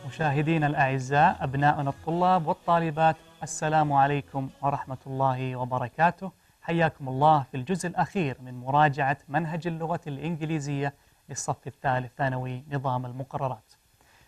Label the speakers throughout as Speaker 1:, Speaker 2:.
Speaker 1: مشاهدينا الأعزاء، أبناؤنا الطلاب والطالبات، السلام عليكم ورحمة الله وبركاته. حياكم الله في الجزء الأخير من مراجعة منهج اللغة الإنجليزية للصف الثالث ثانوي نظام المقررات.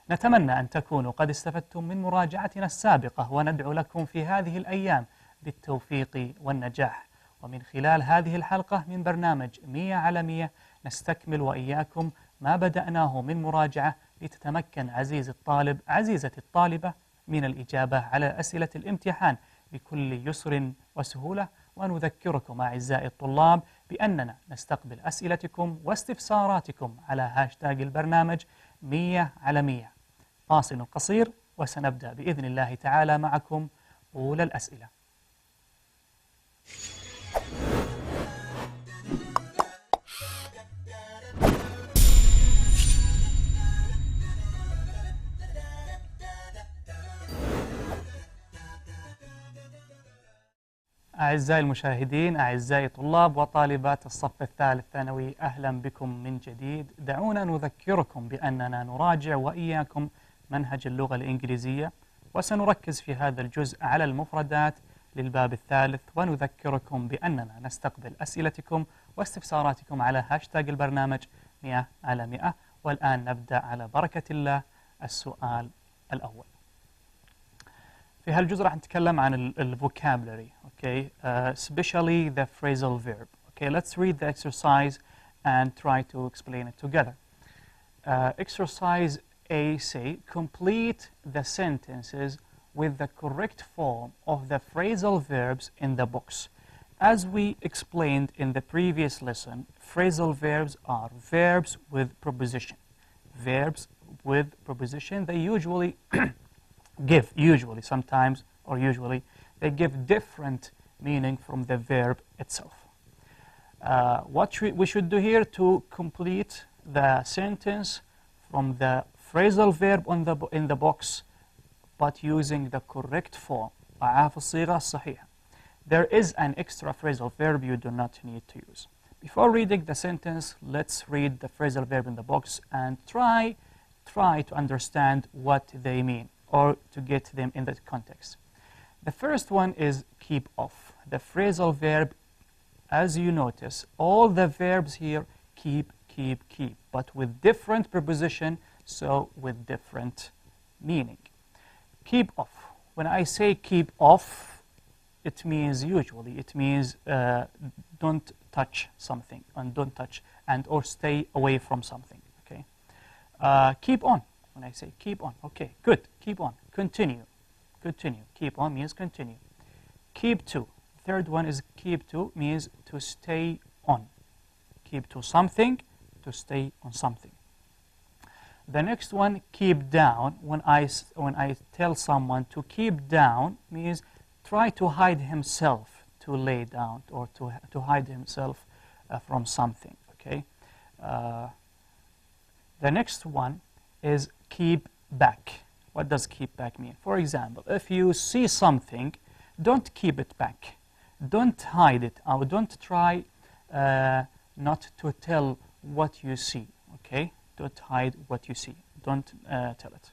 Speaker 1: نتمنى أن تكونوا قد استفدتم من مراجعتنا السابقة، وندعو لكم في هذه الأيام بالتوفيق والنجاح. ومن خلال هذه الحلقة من برنامج 100 على 100 نستكمل وإياكم ما بدأناه من مراجعة لتتمكن عزيزي الطالب عزيزتي الطالبة من الإجابة على أسئلة الامتحان بكل يسر وسهولة. ونذكركم أعزائي الطلاب بأننا نستقبل أسئلتكم واستفساراتكم على هاشتاج البرنامج 100 على 100. فاصل قصير وسنبدأ بإذن الله تعالى معكم أولى الأسئلة. أعزائي المشاهدين، أعزائي طلاب وطالبات الصف الثالث ثانوي، أهلا بكم من جديد. دعونا نذكركم بأننا نراجع وإياكم منهج اللغة الإنجليزية، وسنركز في هذا الجزء على المفردات للباب الثالث. ونذكركم بأننا نستقبل أسئلتكم واستفساراتكم على هاشتاج البرنامج 100 على 100. والآن نبدأ على بركة الله. السؤال الأول في هالجزء راح نتكلم عن ال vocabulary, okay, especially the phrasal verb. Okay, let's read the exercise and try to explain it together. Exercise A say, complete the sentences with the correct form of the phrasal verbs in the box. As we explained in the previous lesson, phrasal verbs are verbs with preposition. Verbs with preposition, they usually sometimes or usually, they give different meaning from the verb itself. What we should do here to complete the sentence from the phrasal verb in the box, but using the correct form. There is an extra phrasal verb you do not need to use. Before reading the sentence, let's read the phrasal verb in the box and try to understand what they mean, or to get them in that context. The first one is keep off. The phrasal verb, as you notice, all the verbs here keep, but with different preposition, so with different meaning. Keep off. When I say keep off, it means don't touch something, and don't touch, and or stay away from something. Okay. Keep on. When I say keep on, okay, good, keep on, continue. Keep on means continue. Keep to. Third one is keep to means to stay on. Keep to something, to stay on something. The next one, keep down. When I tell someone to keep down, means try to hide himself, to lay down, or to hide himself from something. Okay. The next one is keep back. What does keep back mean? For example, if you see something, don't keep it back. Don't hide it, or don't try not to tell what you see. Okay? Don't hide what you see. Don't tell it.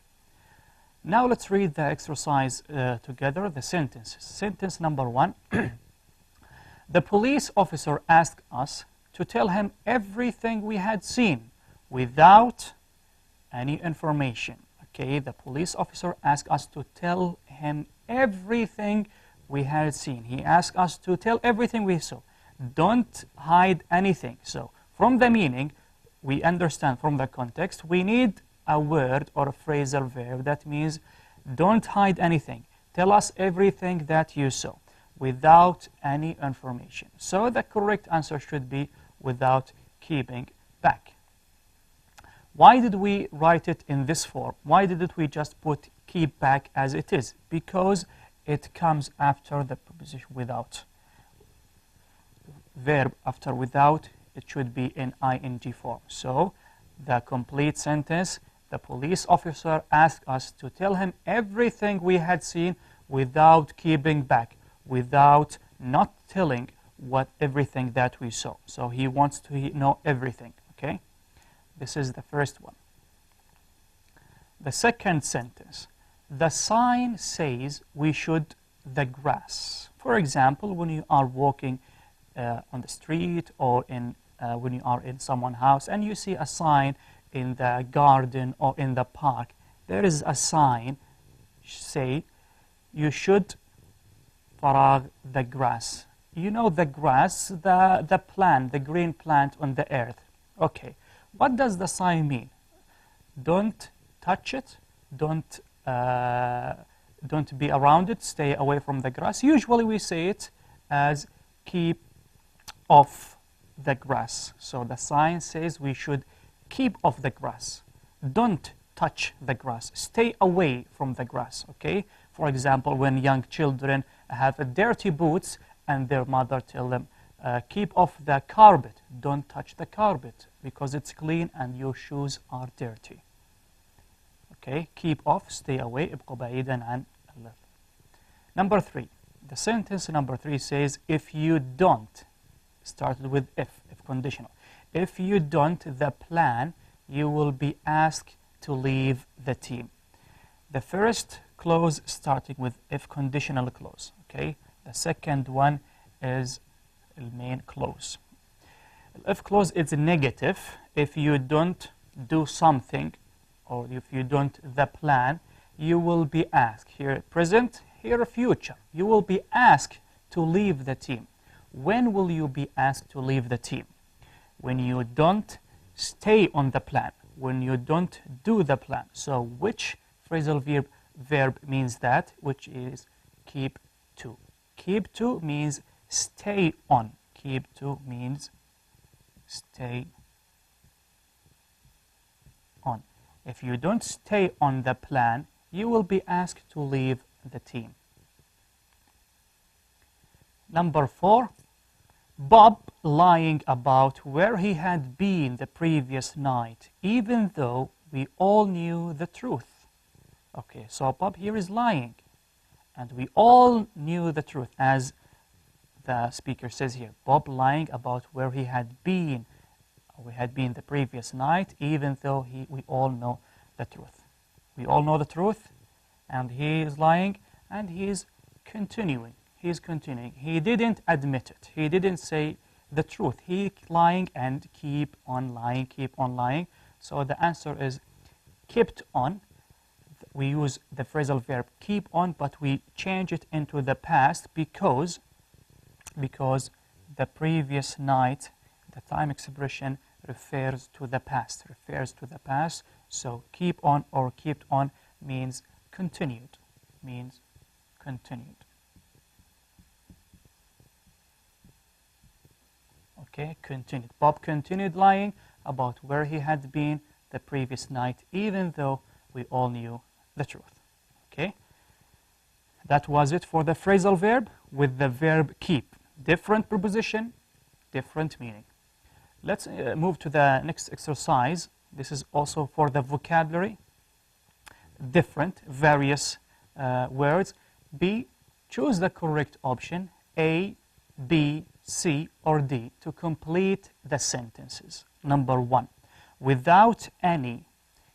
Speaker 1: Now let's read the exercise together, the sentences. Sentence number 1. The police officer asked us to tell him everything we had seen without any information. Okay, the police officer asked us to tell him everything we had seen. He asked us to tell everything we saw. Don't hide anything. So from the meaning, we understand from the context, we need a word or a phrasal verb that means don't hide anything. Tell us everything that you saw without any information. So the correct answer should be without keeping back. Why did we write it in this form? Why didn't we just put keep back as it is? Because it comes after the preposition without. Verb after without, it should be in ing form. So the complete sentence, the police officer asked us to tell him everything we had seen without keeping back, without not telling everything that we saw. So he wants to know everything. Okay. This is the first one. The second sentence, the sign says we should the grass. For example, when you are walking on the street or when you are in someone's house and you see a sign in the garden or in the park, there is a sign say you should farag the grass. You know the grass, the plant, the green plant on the earth. Okay, what does the sign mean? Don't touch it, don't be around it, stay away from the grass. Usually we say it as keep off the grass. So the sign says we should keep off the grass. Don't touch the grass. Stay away from the grass, okay? For example, when young children have dirty boots and their mother tell them, keep off the carpet. Don't touch the carpet because it's clean and your shoes are dirty. Okay, keep off, stay away. ابقوا بعيدا عن اللغة. Number 3. The sentence number 3 says, if you don't, started with if conditional. If you don't the plan, you will be asked to leave the team. The first clause starting with if conditional clause. Okay, the second one is the main clause. If clause is negative. If you don't do something, or if you don't the plan, you will be asked. Here present, here future. You will be asked to leave the team. When will you be asked to leave the team? When you don't stay on the plan. When you don't do the plan. So which phrasal verb means that? Which is keep to. Keep to means stay on. Keep to means stay on. If you don't stay on the plan, you will be asked to leave the team. Number 4, Bob lying about where he had been the previous night, even though we all knew the truth. Okay, so Bob here is lying, and we all knew the truth, as the speaker says here. Bob lying about where he had been. We had been the previous night, even though we all know the truth. We all know the truth, and he is lying, and he is continuing. He is continuing. He didn't admit it. He didn't say the truth. He lying and keep on lying, keep on lying. So the answer is kept on. We use the phrasal verb keep on, but we change it into the past because the previous night, the time expression refers to the past, So keep on or kept on means continued, Okay, continued. Bob continued lying about where he had been the previous night, even though we all knew the truth. Okay, that was it for the phrasal verb with the verb keep. Different preposition, different meaning. Let's move to the next exercise. This is also for the vocabulary. Different, various words. B, choose the correct option, A, B, C, or D, to complete the sentences. Number 1, without any,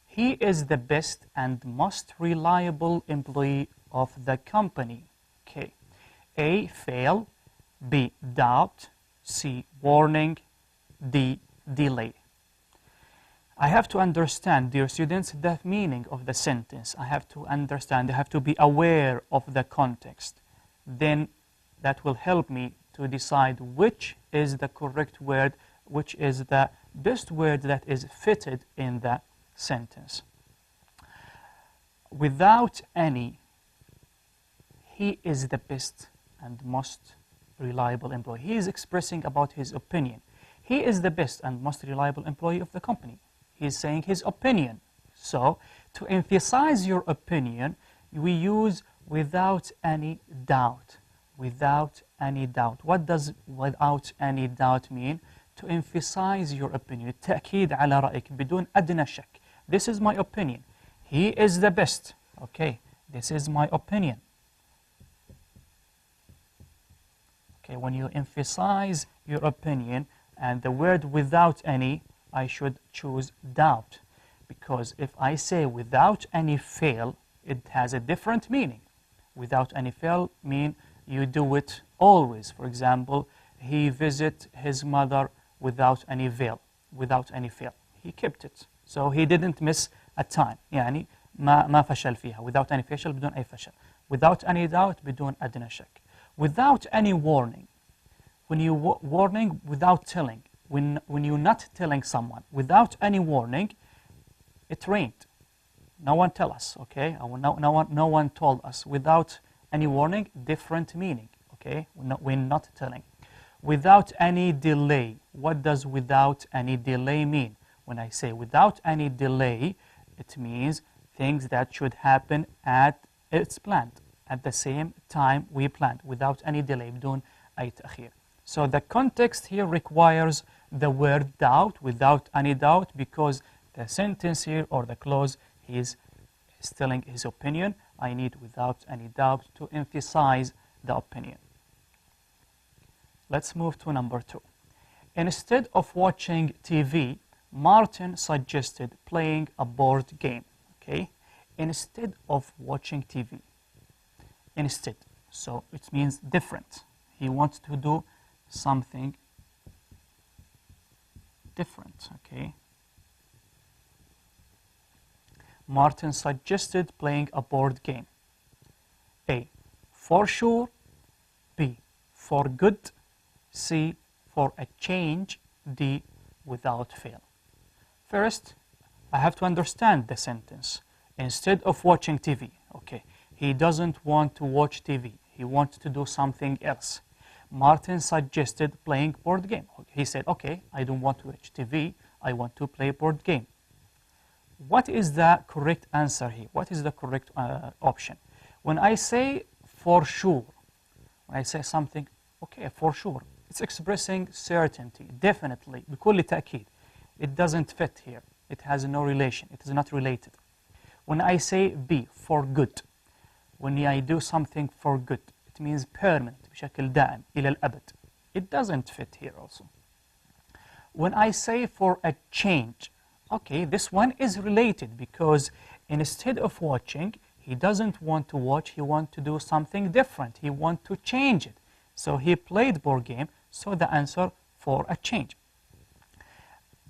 Speaker 1: he is the best and most reliable employee of the company. Okay. A, fail. B, doubt. C, warning. D, delay. I have to understand, dear students, the meaning of the sentence. I have to understand, I have to be aware of the context. Then that will help me to decide which is the correct word, which is the best word that is fitted in the sentence. Without any, he is the best and most reliable employee. He is expressing about his opinion. He is the best and most reliable employee of the company. He is saying his opinion. So, to emphasize your opinion, we use without any doubt. Without any doubt. What does without any doubt mean? To emphasize your opinion. التأكيد على رأيك بدون أدنى شك. This is my opinion. He is the best. Okay, this is my opinion. Okay, when you emphasize your opinion and the word without any, I should choose doubt, because if I say without any fail, it has a different meaning. Without any fail mean you do it always. For example, he visit his mother without any fail. He kept it. So he didn't miss a time. يعني ما فشل فيها. Without any فشل بدون أي فشل. Without any doubt بدون أدنى شك. Without any warning. When you warning without telling. When you're not telling someone. Without any warning, it rained. No one tell us, okay? No one told us. Without any warning, different meaning, okay? We're not telling. Without any delay. What does without any delay mean? When I say without any delay, it means things that should happen at its planned, at the same time we planned, without any delay, بدون أي تأخير. So the context here requires the word doubt, without any doubt, because the sentence here or the clause is telling his opinion. I need without any doubt to emphasize the opinion. Let's move to number 2. Instead of watching TV, Martin suggested playing a board game. Okay? Instead of watching TV. Instead. So it means different. He wants to do something different. Okay? Martin suggested playing a board game. A. For sure. B. For good. C. For a change. D. Without fail. First, I have to understand the sentence. Instead of watching TV. Okay. He doesn't want to watch TV. He wants to do something else. Martin suggested playing board game. He said, okay, I don't want to watch TV. I want to play board game. What is the correct answer here? What is the correct option? When I say for sure, when I say something, okay, for sure, it's expressing certainty, definitely, بكل تأكيد. It doesn't fit here. It has no relation. It is not related. When I say B, for good, when I do something for good, it means permanent, بشكل دائم, إلى الأبد. It doesn't fit here also. When I say for a change, okay, this one is related because instead of watching, he doesn't want to watch, he wants to do something different. He wants to change it. So he played board game, so the answer for a change.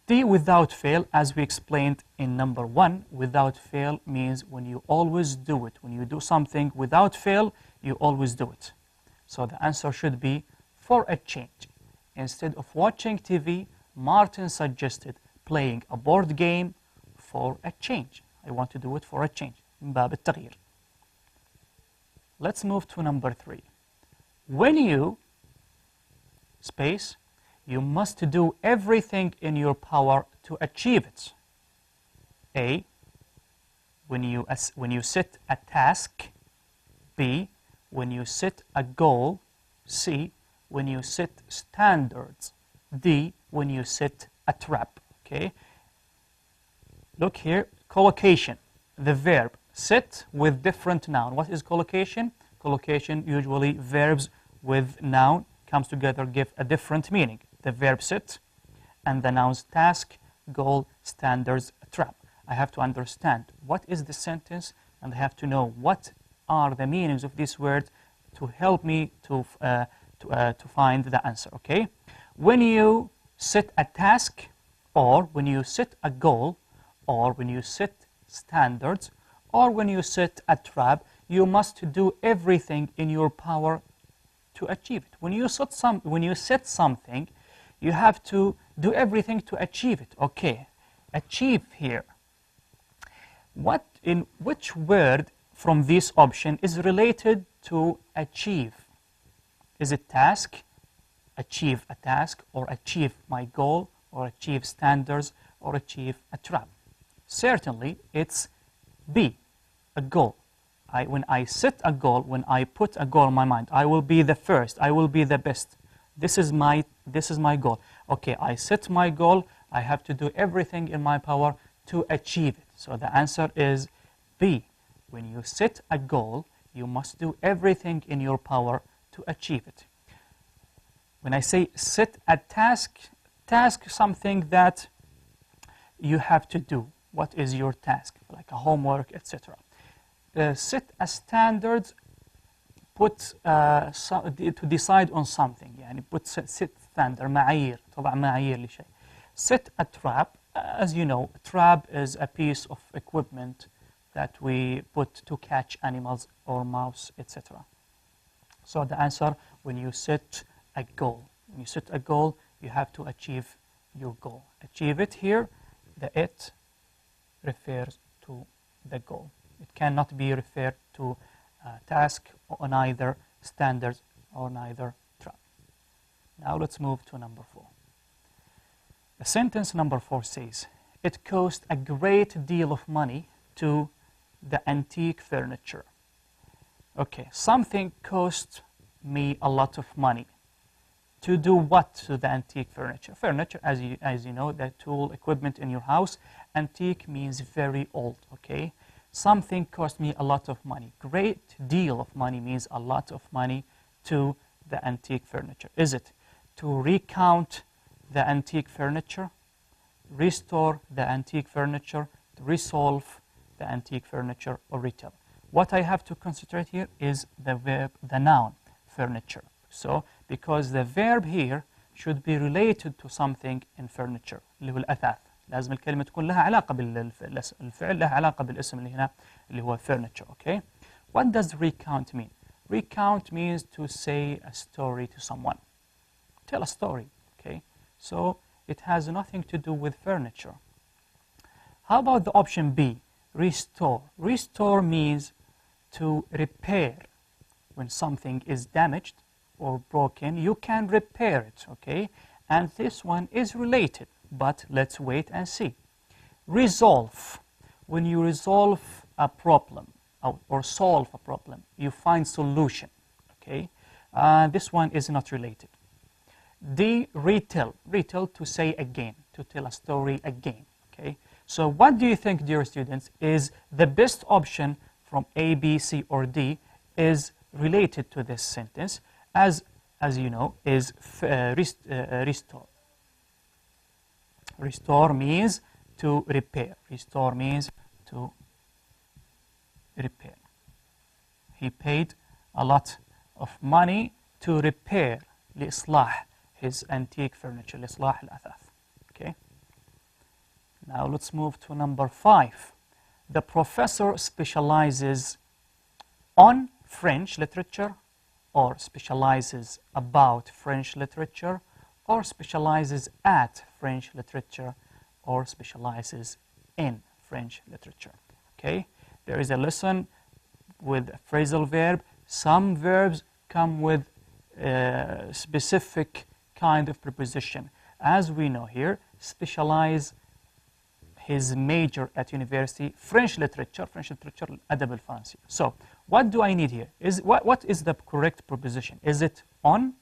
Speaker 1: D, without fail, as we explained in number 1, without fail means when you always do it. When you do something without fail, you always do it. So the answer should be for a change. Instead of watching TV, Martin suggested playing a board game for a change. I want to do it for a change. من باب التغيير. Let's move to number 3. When you, space, you must do everything in your power to achieve it. A, when you set a task. B, when you set a goal. C, when you set standards. D, when you set a trap. Okay? Look here, collocation, the verb set with different noun. What is collocation? Collocation, usually verbs with noun comes together, give a different meaning. The verb set and the nouns task, goal, standards, trap. I have to understand what is the sentence and I have to know what are the meanings of this word to help me to find the answer. Okay? When you set a task, or when you set a goal, or when you set standards, or when you set a trap, you must do everything in your power to achieve it. When you set something, you have to do everything to achieve it. Okay, achieve here. Which word from this option is related to achieve? Is it task, achieve a task, or achieve my goal, or achieve standards, or achieve a trap? Certainly, it's B, a goal. When I set a goal, when I put a goal in my mind, I will be the first, I will be the best. This is my goal. Okay, I set my goal, I have to do everything in my power to achieve it. So the answer is B. When you set a goal, you must do everything in your power to achieve it. When I say set a task something that you have to do. What is your task? Like a homework, etc. Set a standard. Put to decide on something. يعني put set standard معايير. طبعا معايير لشيء. Set a trap. As you know, a trap is a piece of equipment that we put to catch animals or mouse, etc. So the answer, when you set a goal, you have to achieve your goal. Achieve it here, the it refers to the goal. It cannot be referred to task or neither standards or neither trap. Now let's move to number 4. The sentence number 4 says, it cost a great deal of money to the antique furniture. Okay, something cost me a lot of money. To do what to the antique furniture? Furniture, as you know, the tool, equipment in your house. Antique means very old, okay? Something cost me a lot of money. Great deal of money means a lot of money to the antique furniture. Is it to recount the antique furniture, restore the antique furniture, to resolve the antique furniture, or retell? What I have to concentrate here is the verb, the noun, furniture. So, because the verb here should be related to something in furniture, اللي هو الأثاث. لازم الكلمة تكون لها علاقة بالفعل، لها علاقة بالاسم اللي هنا اللي هو furniture. Okay. What does recount mean? Recount means to say a story to someone. Tell a story. Okay. So it has nothing to do with furniture. How about the option B? Restore. Restore means to repair. When something is damaged or broken, you can repair it, okay? And this one is related, but let's wait and see. Resolve. When you resolve a problem or solve a problem, you find solution, okay? This one is not related. D, retell. Retell, to say again, to tell a story again, okay? So what do you think, dear students, is the best option from A, B, C, or D is related to this sentence? As you know, is restore. Restore means to repair. Restore means to repair. He paid a lot of money to repair, لإصلاح, his antique furniture, لإصلاح الأثاث. Okay. Now let's move to number 5. The professor specializes on French literature, or specializes about French literature, or specializes at French literature, or specializes in French literature. Okay, there is a lesson with a phrasal verb. Some verbs come with a specific kind of preposition. As we know here, specialize, his major at university, French literature, الأدب الفرنسي. So, what do I need here? What is the correct preposition? Is it on?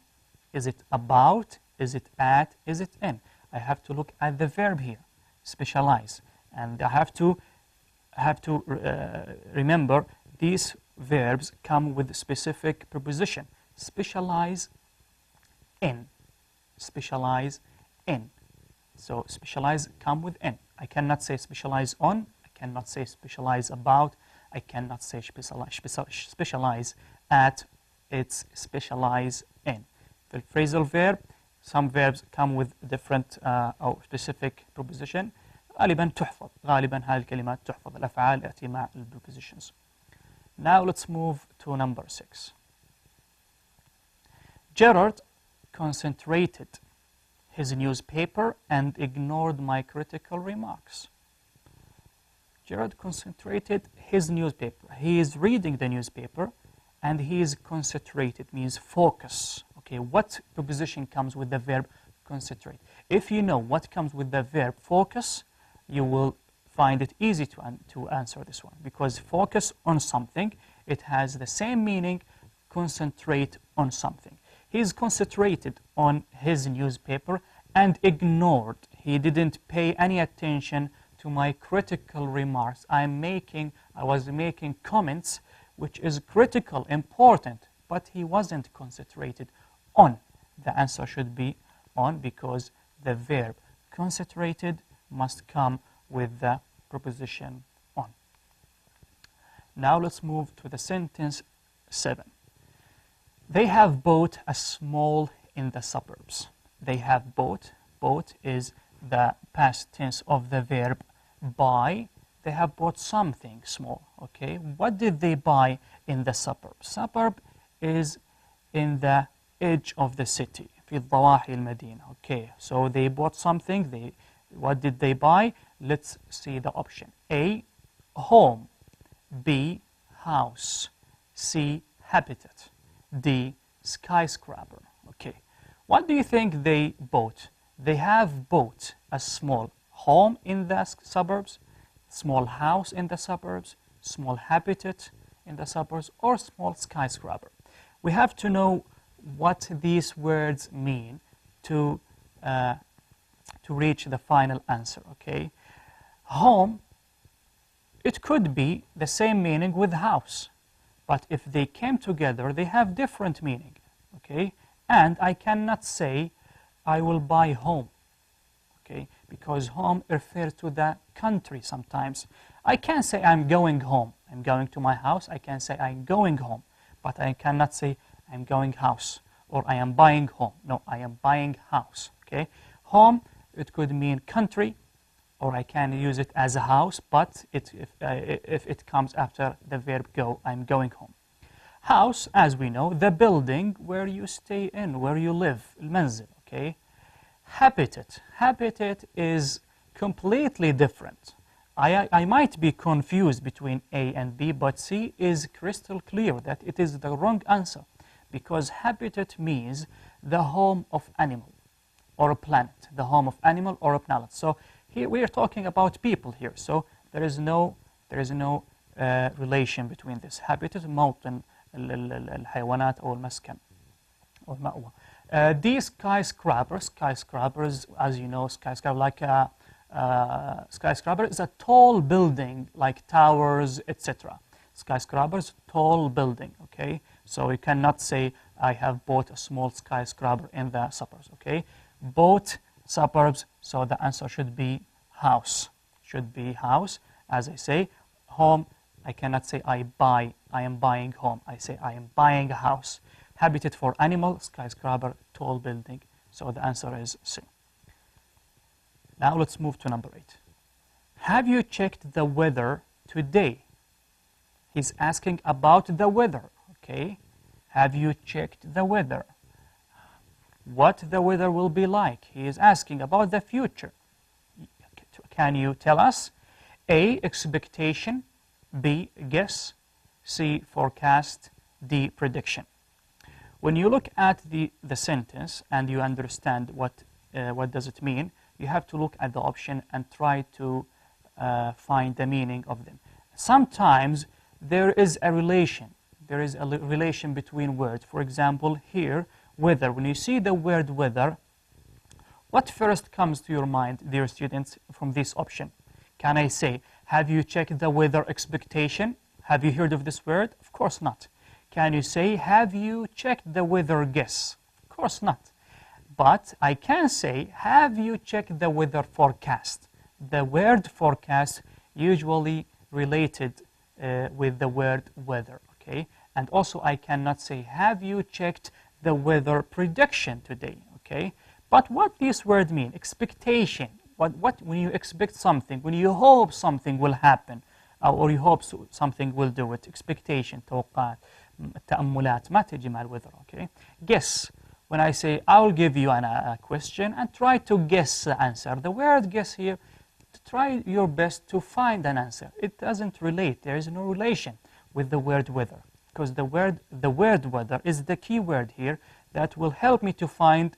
Speaker 1: Is it about? Is it at? Is it in? I have to look at the verb here, specialize. And I have to remember these verbs come with specific preposition. Specialize in. Specialize in. So, specialize come with in. I cannot say specialize on, I cannot say specialize about, I cannot say specialize at, it's specialize in. The phrasal verb, some verbs come with different or specific preposition. غالبا تحفظ، غالبا هذه الكلمات تحفظ، الأفعال تأتي مع prepositions. Now let's move to number 6. Gerard concentrated his newspaper and ignored my critical remarks. Gerard concentrated his newspaper. He is reading the newspaper and he is concentrated, means focus. Okay, what preposition comes with the verb concentrate? If you know what comes with the verb focus, you will find it easy to answer this one, because focus on something, it has the same meaning, concentrate on something. He is concentrated on his newspaper and ignored. He didn't pay any attention to my critical remarks. I was making comments which is critical, important, but he wasn't concentrated on. The answer should be on, because the verb concentrated must come with the preposition on. Now let's move to the sentence 7. They have bought a small in the suburbs. They have bought. Bought is the past tense of the verb buy. They have bought something small. Okay, what did they buy in the suburbs? Suburb is in the edge of the city. في ضواحي المدينة. Okay, so they bought something. What did they buy? Let's see the option. A, home. B, house. C, habitat. D, skyscraper. Okay, what do you think they bought? They have bought a small home in the suburbs, small house in the suburbs, small habitat in the suburbs, or small skyscraper. We have to know what these words mean to reach the final answer. Okay, home, it could be the same meaning with house, but if they came together, they have different meaning. Okay, and I cannot say I will buy home. Okay, because home refers to the country sometimes. I can say I'm going home. I'm going to my house. I can say I'm going home, but I cannot say I'm going house or I am buying home. No, I am buying house. Okay, home, it could mean country, or I can use it as a house, but if it comes after the verb go, I'm going home. House, as we know, the building where you stay in, where you live, المنزل. Okay, habitat. Habitat is completely different. I might be confused between A and B, but C is crystal clear that it is the wrong answer, because habitat means the home of animal or a planet, the home of animal or a planet. So here we are talking about people here. So there is no relation between this. habitat موطن الحيوانات أو المسكن أو المأوى. These skyscrapers, as you know, skyscraper skyscraper is a tall building like towers, etc. Skyscrapers, tall building. Okay, so you cannot say I have bought a small skyscraper in the suburbs. Okay, bought suburbs, so the answer should be house. Should be house. As I say, home, I cannot say I buy. I am buying home. I say I am buying a house. Habitat for animal, skyscraper, tall building. So the answer is C. Now let's move to number 8. Have you checked the weather today? He's asking about the weather. Okay, have you checked the weather? What the weather will be like? He is asking about the future. Can you tell us? A, expectation. B, guess. C, forecast. D, prediction. When you look at the sentence and you understand what does it mean, you have to look at the option and try to find the meaning of them. Sometimes there is a relation. There is a relation between words. For example, here, weather. When you see the word weather, what first comes to your mind, dear students, from this option? Can I say, have you checked the weather expectation? Have you heard of this word? Of course not. Can you say, have you checked the weather guess? Of course not. But I can say, have you checked the weather forecast? The word forecast usually related with the word weather, okay? And also I cannot say, have you checked the weather prediction today, okay? But what this word mean? Expectation. What when you expect something, when you hope something will happen, or you hope something will do it, expectation, توقعات, تأملات, ما تجي مع الweather, okay? Guess. When I say, I will give you a question and try to guess the answer. The word guess here, try your best to find an answer. It doesn't relate. There is no relation with the word weather, because the word weather is the key word here that will help me to find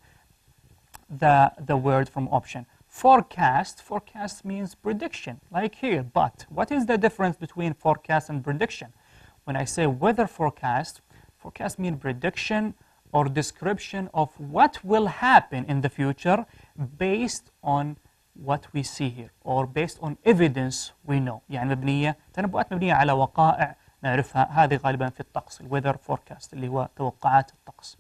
Speaker 1: the word from option. Forecast means prediction, like here. But what is the difference between forecast and prediction? When I say weather forecast means prediction or description of what will happen in the future based on what we see here, or based on evidence we know. يعني مبنية تنبؤات مبنية على وقائع نعرفها. هذه غالبا في الطقس. weather forecast اللي هو توقعات الطقس.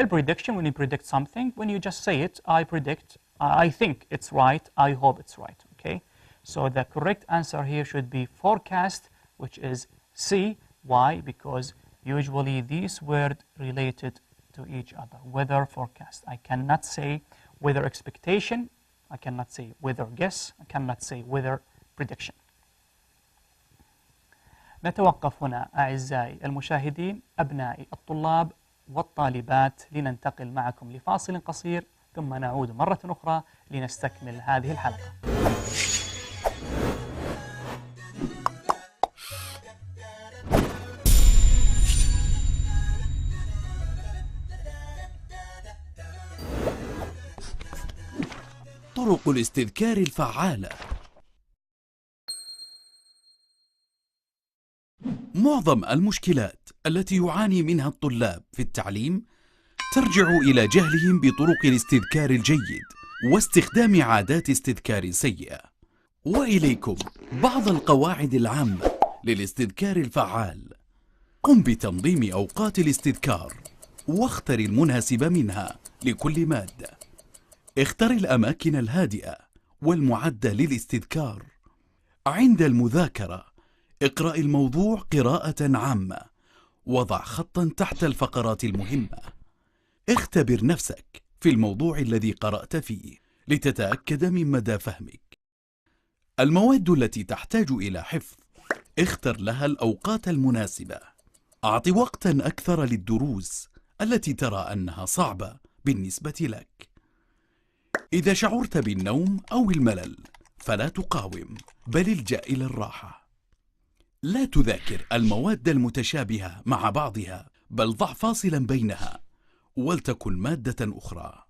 Speaker 1: Prediction, when you predict something, when you just say it, I predict, I think it's right, I hope it's right. Okay, So the correct answer here should be forecast, which is C. Why? Because usually these words related to each other. Weather forecast. I cannot say weather expectation. I cannot say weather guess. I cannot say weather prediction. نتوقف هنا أعزائي المشاهدين أبنائي الطلاب والطالبات لننتقل معكم لفاصل قصير ثم نعود مرة أخرى لنستكمل هذه الحلقة.
Speaker 2: طرق الاستذكار الفعالة. معظم المشكلات التي يعاني منها الطلاب في التعليم ترجع إلى جهلهم بطرق الاستذكار الجيد واستخدام عادات استذكار سيئة. وإليكم بعض القواعد العامة للاستذكار الفعال. قم بتنظيم أوقات الاستذكار واختر المناسب منها لكل مادة. اختر الأماكن الهادئة والمعدة للاستذكار. عند المذاكرة اقرأ الموضوع قراءة عامة. وضع خطا تحت الفقرات المهمة. اختبر نفسك في الموضوع الذي قرأت فيه لتتأكد من مدى فهمك. المواد التي تحتاج إلى حفظ اختر لها الأوقات المناسبة. أعط وقتا أكثر للدروس التي ترى أنها صعبة بالنسبة لك. إذا شعرت بالنوم أو الملل فلا تقاوم بل الجأ إلى الراحة. لا تذاكر المواد المتشابهة مع بعضها بل ضع فاصلا بينها ولتكن مادة أخرى.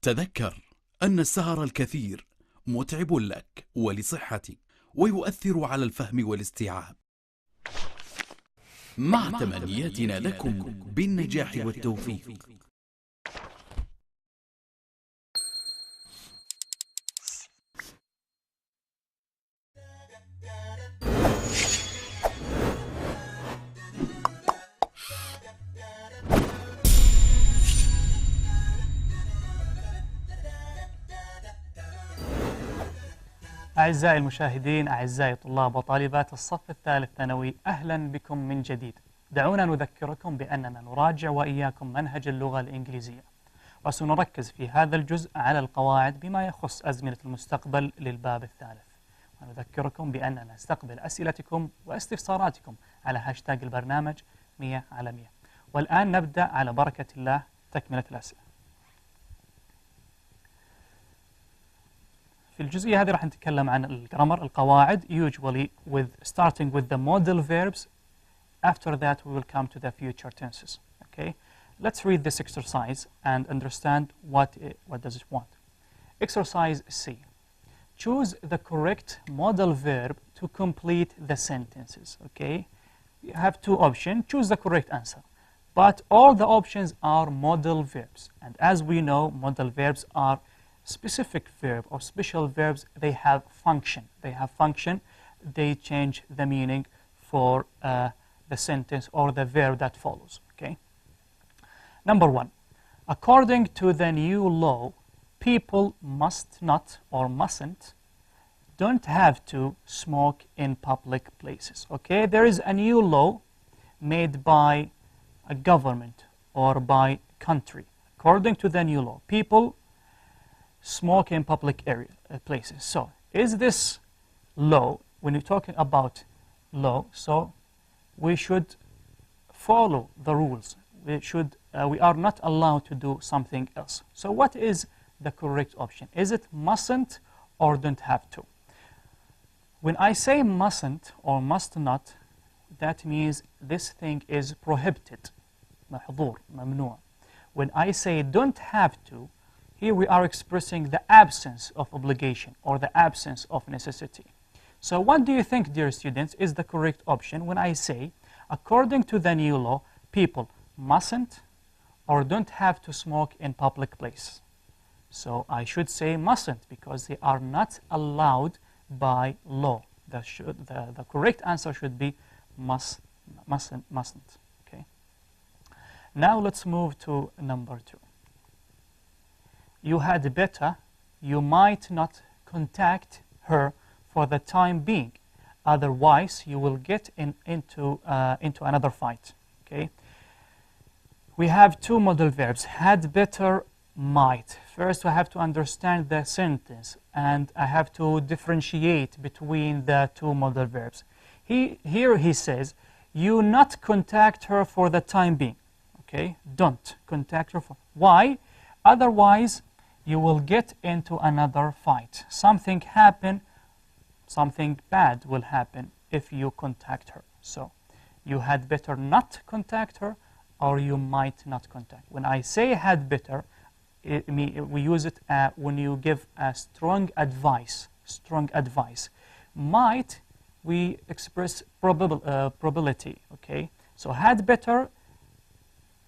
Speaker 2: تذكر أن السهر الكثير متعب لك ولصحتك ويؤثر على الفهم والاستيعاب. مع تمنياتنا لكم بالنجاح والتوفيق.
Speaker 1: أعزائي المشاهدين، أعزائي طلاب وطالبات الصف الثالث ثانوي، أهلا بكم من جديد. دعونا نذكركم بأننا نراجع وإياكم منهج اللغة الإنجليزية، وسنركز في هذا الجزء على القواعد بما يخص أزمنة المستقبل للباب الثالث. ونذكركم بأننا نستقبل أسئلتكم واستفساراتكم على هاشتاج البرنامج 100/100. والآن نبدأ على بركة الله تكملة الأسئلة. في الجزئية هذه راح نتكلم عن الجرامر، القواعد usually starting with the modal verbs. After that we will come to the future tenses. Okay, let's read this exercise and understand what does it want. Exercise C. Choose the correct modal verb to complete the sentences. Okay, you have two options. Choose the correct answer. But all the options are modal verbs, and as we know, modal verbs are specific verb or special verbs. They have function. They change the meaning for the sentence or the verb that follows. Okay. Number one, according to the new law, people must not or mustn't, don't have to smoke in public places. Okay, there is a new law made by a government or by country. According to the new law, people smoke in public places. So is this law, when you're talking about law, so we should follow the rules. We are not allowed to do something else. So what is the correct option? Is it mustn't or don't have to? When I say mustn't or must not, that means this thing is prohibited. محظور, ممنوع. When I say don't have to, here we are expressing the absence of obligation or the absence of necessity. So what do you think, dear students, is the correct option when I say, according to the new law, people mustn't or don't have to smoke in public places? So I should say mustn't because they are not allowed by law. The correct answer should be mustn't. Okay. Now let's move to number two. You had better, you might not contact her for the time being. Otherwise, you will get into another fight. Okay. We have two modal verbs, had, better, might. First, we have to understand the sentence, and I have to differentiate between the two modal verbs. Here he says, you not contact her for the time being. Okay, don't contact her. Why? Otherwise, you will get into another fight. Something bad will happen if you contact her. So, you had better not contact her, or you might not contact. When I say had better, we use it when you give a strong advice. Strong advice. Might, we express probability. Okay, so had better,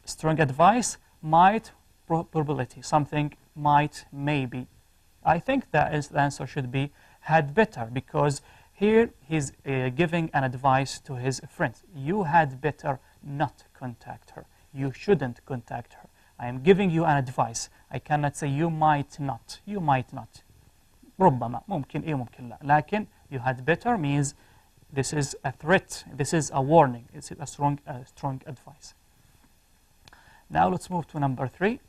Speaker 1: strong advice, might, probability. Something might, maybe. I think that is the answer should be had better, because here he's giving an advice to his friends. You had better not contact her. You shouldn't contact her. I am giving you an advice. I cannot say you might not. You might not. ربما ممكن إيه ممكن لا. لكن you had better means this is a threat. This is a warning. It's a strong advice. Now let's move to number 3.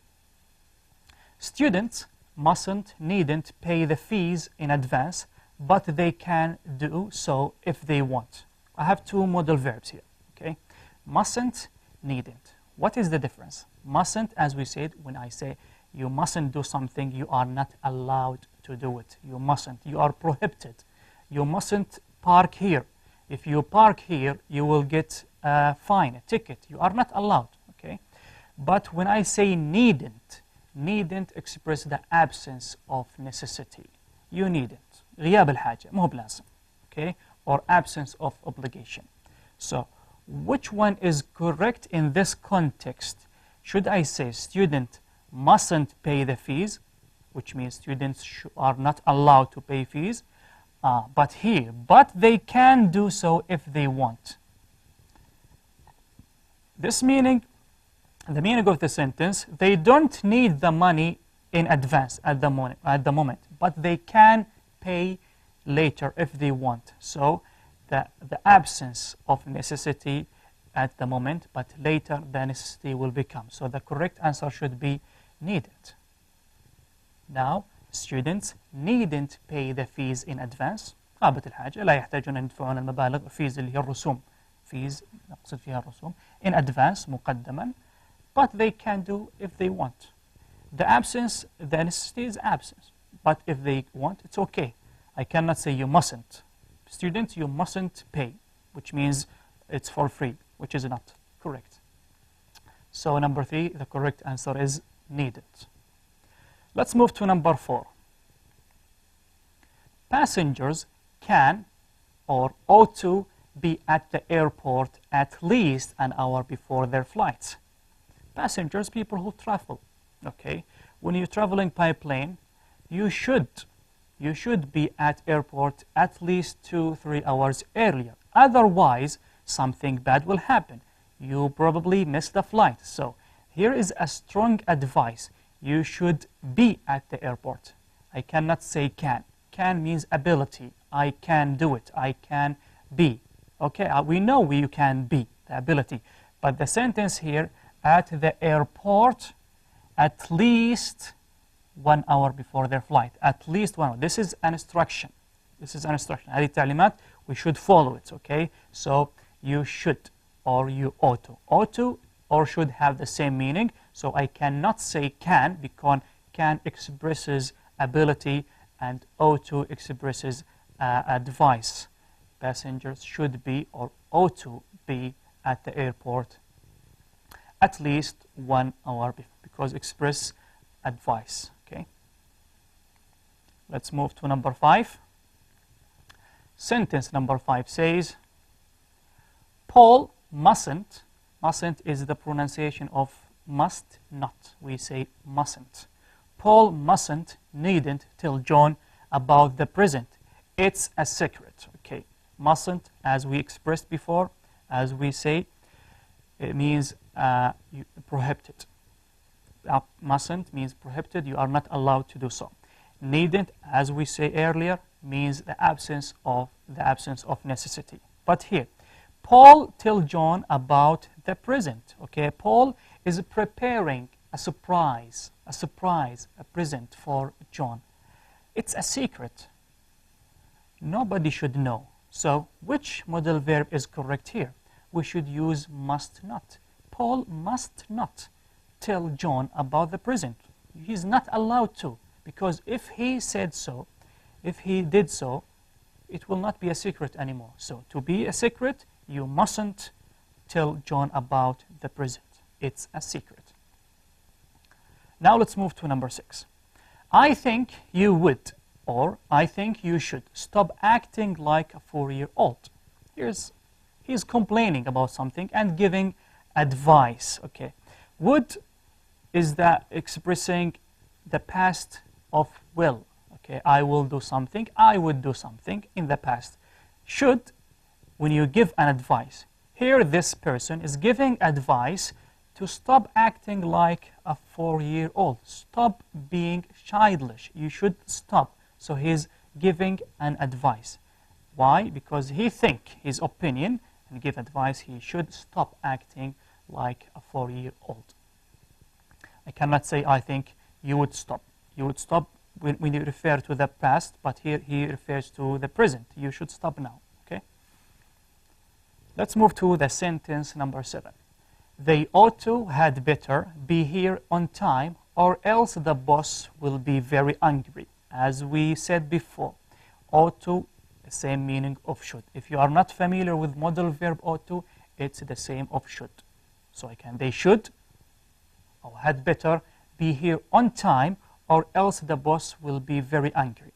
Speaker 1: Students mustn't, needn't pay the fees in advance, but they can do so if they want. I have two modal verbs here. Okay, mustn't, needn't. What is the difference? Mustn't, as we said, when I say you mustn't do something, you are not allowed to do it. You mustn't. You are prohibited. You mustn't park here. If you park here, you will get a fine, a ticket. You are not allowed. Okay, but when I say needn't, needn't express the absence of necessity. You needn't. غياب الحاجة مو بلازم. Okay, or absence of obligation. So, which one is correct in this context? Should I say student mustn't pay the fees, which means students are not allowed to pay fees, but they can do so if they want. This meaning, the meaning of the sentence, they don't need the money in advance at the moment, but they can pay later if they want. So the absence of necessity at the moment, but later the necessity will become. So the correct answer should be needed. Now, students needn't pay the fees in advance. قابة الحاجة لا يحتاجون أن يدفعون المبالغ fees اللي هي الرسوم. fees نقصد فيها الرسوم in advance مقدما, but they can do if they want. The absence, the necessity is absence, but if they want, it's okay. I cannot say you mustn't. Students, you mustn't pay, which means it's for free, which is not correct. So number 3, the correct answer is needed. Let's move to number 4. Passengers can or ought to be at the airport at least an hour before their flights. Passengers, people who travel. Okay, when you're traveling by plane, you should be at airport at least 2-3 hours earlier. Otherwise, something bad will happen. You probably miss the flight. So here is a strong advice. You should be at the airport. I cannot say can. Can means ability. I can do it. I can be. Okay, we know you can be, the ability. But the sentence here, at the airport at least 1 hour before their flight. At least 1 hour. This is an instruction. This is an instruction. هذه التعليمات, we should follow it. Okay, so you should or you ought to. Ought to or should have the same meaning. So I cannot say can, because can expresses ability and ought to expresses advice. Passengers should be or ought to be at the airport at least 1 hour before, because express advice. Okay. Let's move to number 5. Sentence number 5 says, Paul mustn't. Mustn't is the pronunciation of must not. We say mustn't. Paul mustn't, needn't tell John about the present. It's a secret. Okay. Mustn't, as we expressed before, as we say, it means prohibited. Mustn't means prohibited. You are not allowed to do so. Needn't, as we say earlier, means the absence of necessity. But here, Paul tells John about the present. Okay, Paul is preparing a surprise, a present for John. It's a secret. Nobody should know. So which modal verb is correct here? We should use must not. Paul must not tell John about the present. He's not allowed to, because if he said so, if he did so, it will not be a secret anymore. So to be a secret, you mustn't tell John about the present. It's a secret. Now let's move to number 6. I think you would, or I think you should stop acting like a 4-year-old. He's complaining about something and giving advice. Okay, would is that expressing the past of will. Okay, I will do something, I would do something in the past. Should, when you give an advice. Here this person is giving advice to stop acting like a 4-year-old. Stop being childish. You should stop. So he's giving an advice. Why? Because he thinks his opinion and give advice he should stop acting like a 4-year-old. I cannot say I think you would stop. You would stop when you refer to the past, but here he refers to the present. You should stop now. Okay? Let's move to the sentence number 7. They ought to had better be here on time, or else the boss will be very angry. As we said before, ought to, the same meaning of should. If you are not familiar with modal verb ought to, it's the same of should. So they should, or had better, be here on time, or else the boss will be very angry.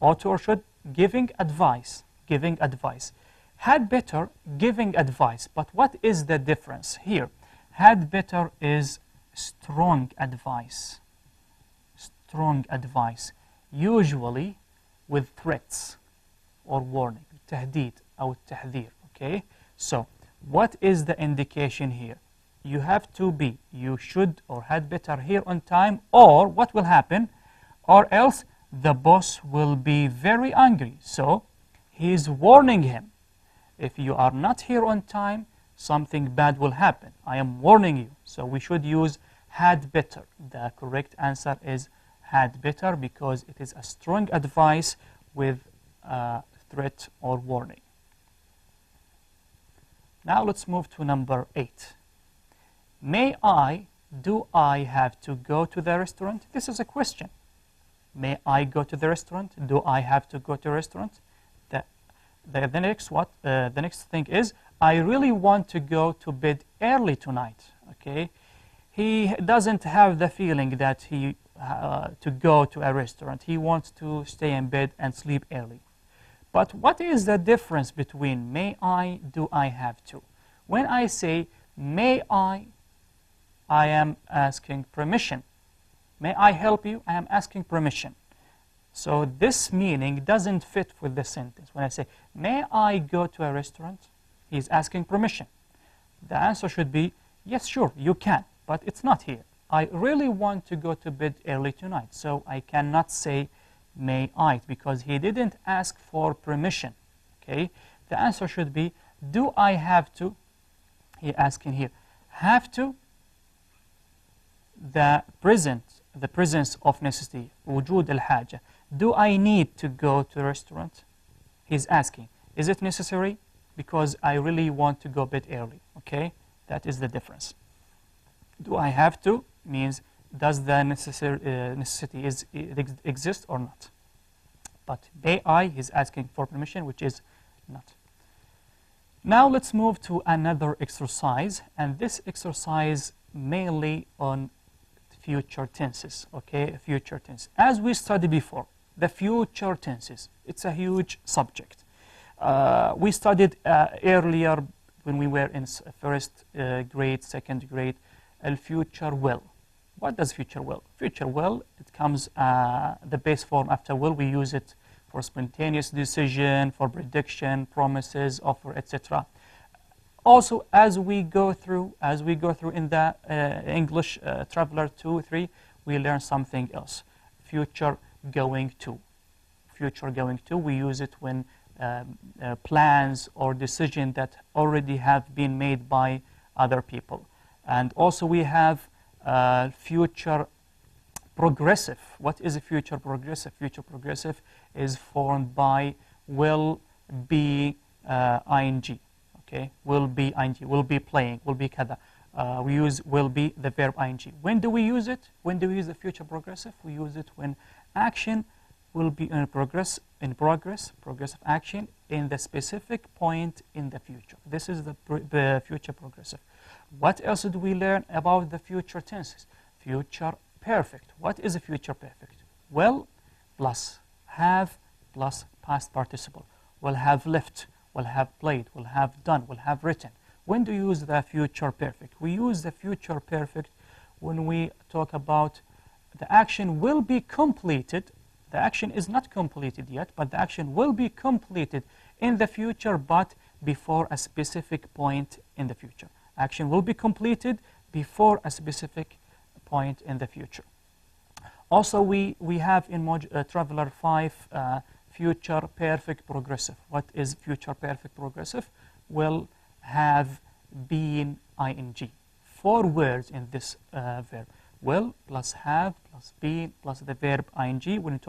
Speaker 1: Ought to or should, giving advice, giving advice. Had better, giving advice. But what is the difference here? Had better is strong advice. Strong advice. Usually with threats or warning. تهديد أو التحذير. Okay? So, what is the indication here? You have to be, you should or had better here on time, or what will happen? Or else the boss will be very angry. So, he's warning him. If you are not here on time, something bad will happen. I am warning you. So we should use had better. The correct answer is had better because it is a strong advice with threat or warning. Now let's move to number 8. May I, do I have to go to the restaurant? This is a question. May I go to the restaurant? Do I have to go to the restaurant? The next thing is, I really want to go to bed early tonight. Okay, he doesn't have the feeling that he to go to a restaurant. He wants to stay in bed and sleep early. But what is the difference between may I, do I have to? When I say may I am asking permission. May I help you? I am asking permission. So this meaning doesn't fit with the sentence. When I say, may I go to a restaurant? He's asking permission. The answer should be, yes, sure, you can, but it's not here. I really want to go to bed early tonight, so I cannot say, may I, because he didn't ask for permission. Okay? The answer should be, do I have to? He asking here, have to? The presence of necessity, وجود الحاجة. Do I need to go to the restaurant? He's asking, is it necessary? Because I really want to go to bed early. Okay, that is the difference. Do I have to means does the necessity exist or not? But may I, he's asking for permission, which is not. Now let's move to another exercise, and this exercise mainly on future tenses. Okay, future tense. As we studied before, the future tenses, it's a huge subject. We studied earlier when we were in first grade, second grade, future will. What does future will? Future will, it comes the base form after will. We use it for spontaneous decision, for prediction, promises, offer, etc. Also, as we go through in the English Traveler 2, 3, we learn something else. Future going to. future going to. We use it when plans or decisions that already have been made by other people. And also we have future progressive. What is a future progressive? Future progressive is formed by will be ing. Okay, will be ing, will be playing, will be kada. We use will be the verb ing. When do we use it? When do we use the future progressive? We use it when action will be in progressive action in the specific point in the future. This is the future progressive. What else did we learn about the future tenses? Future perfect. What is a future perfect? Will plus have plus past participle. Will have left, will have played, will have done, will have written. When do you use the future perfect? We use the future perfect when we talk about the action will be completed. The action is not completed yet, but the action will be completed in the future, but before a specific point in the future. Action will be completed before a specific point in the future. Also, we have in Traveler 5 future perfect progressive. What is future perfect progressive? Will have been ing. 4 words in this verb. Will plus have plus been plus the verb ing. When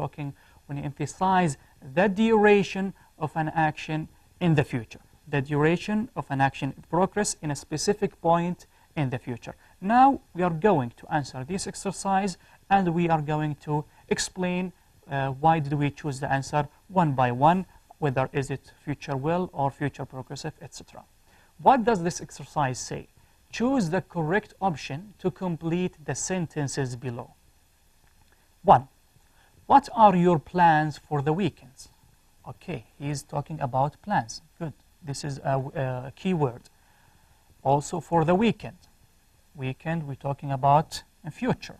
Speaker 1: you emphasize the duration of an action in the future. The duration of an action progress in a specific point in the future. Now we are going to answer this exercise and we are going to explain why did we choose the answer one by one, whether is it future will or future progressive, etc. What does this exercise say? Choose the correct option to complete the sentences below. 1. What are your plans for the weekends? Okay, he is talking about plans. Good. This is a key word. Also for the weekend. Weekend, we're talking about a future.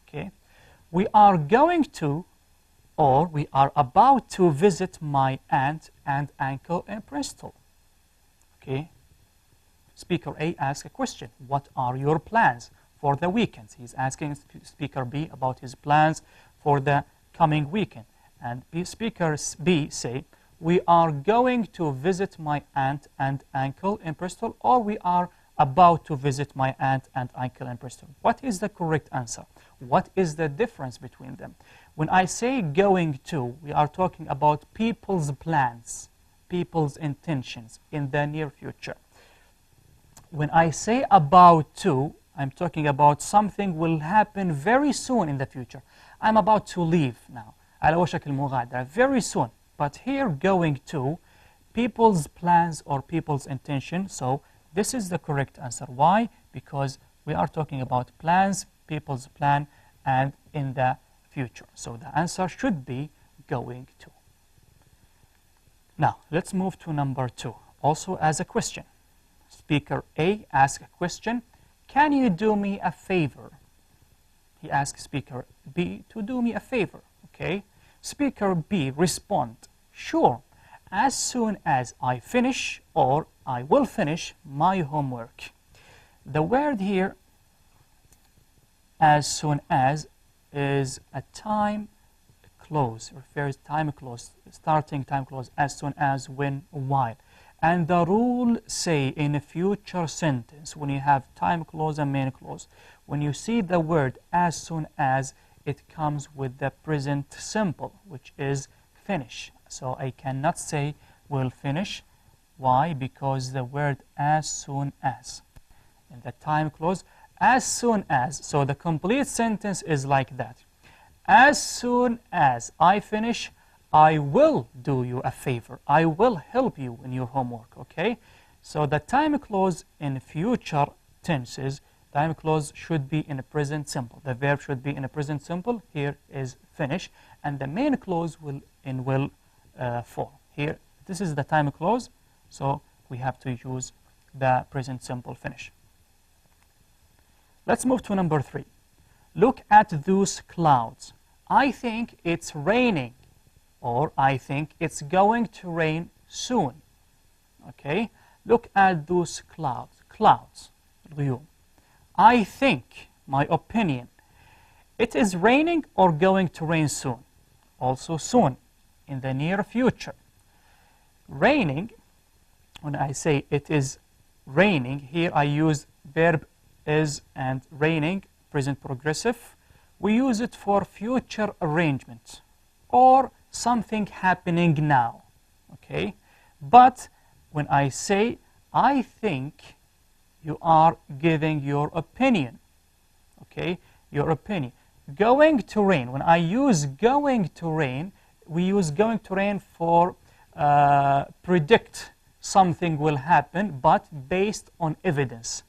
Speaker 1: Okay. We are going to, or we are about to visit my aunt and uncle in Bristol. Okay. Speaker A asks a question. What are your plans for the weekends? He's asking Speaker B about his plans for the coming weekend. And Speaker B say, we are going to visit my aunt and uncle in Bristol, or we are about to visit my aunt and uncle in Bristol. What is the correct answer? What is the difference between them? When I say going to, we are talking about people's plans, people's intentions in the near future. When I say about to, I'm talking about something will happen very soon in the future. I'm about to leave now. على وشك المغادرة, very soon. But here going to, people's plans or people's intention. So this is the correct answer. Why? Because we are talking about plans, people's plan, and in the future. So the answer should be going to. Now, let's move to number 2. Also as a question. Speaker A asks a question. Can you do me a favor? He asks Speaker B to do me a favor. Okay. Speaker B respond, sure, as soon as I finish or I will finish my homework. The word here, as soon as, is a time clause, refers time clause, starting time clause, as soon as, when, while. And the rule say in a future sentence, when you have time clause and main clause, when you see the word as soon as, it comes with the present simple, which is finish. So I cannot say will finish. Why? Because the word as soon as. In the time clause, as soon as. So the complete sentence is like that. As soon as I finish, I will do you a favor. I will help you in your homework, okay? So the time clause in future tenses, time clause should be in a present simple. The verb should be in a present simple. Here is finish. And the main clause will in will form. Here, this is the time clause. So we have to use the present simple finish. Let's move to number 3. Look at those clouds. I think it's raining. Or I think it's going to rain soon. Okay? Look at those clouds. Clouds. I think, my opinion, it is raining or going to rain soon. Also soon. in the near future. Raining, when I say it is raining, here I use verb is and raining, present progressive. We use it for future arrangement or something happening now, okay? But when I say I think, you are giving your opinion, okay? Your opinion. Going to rain, when I use going to rain, we use going to rain for predict something will happen but based on evidence.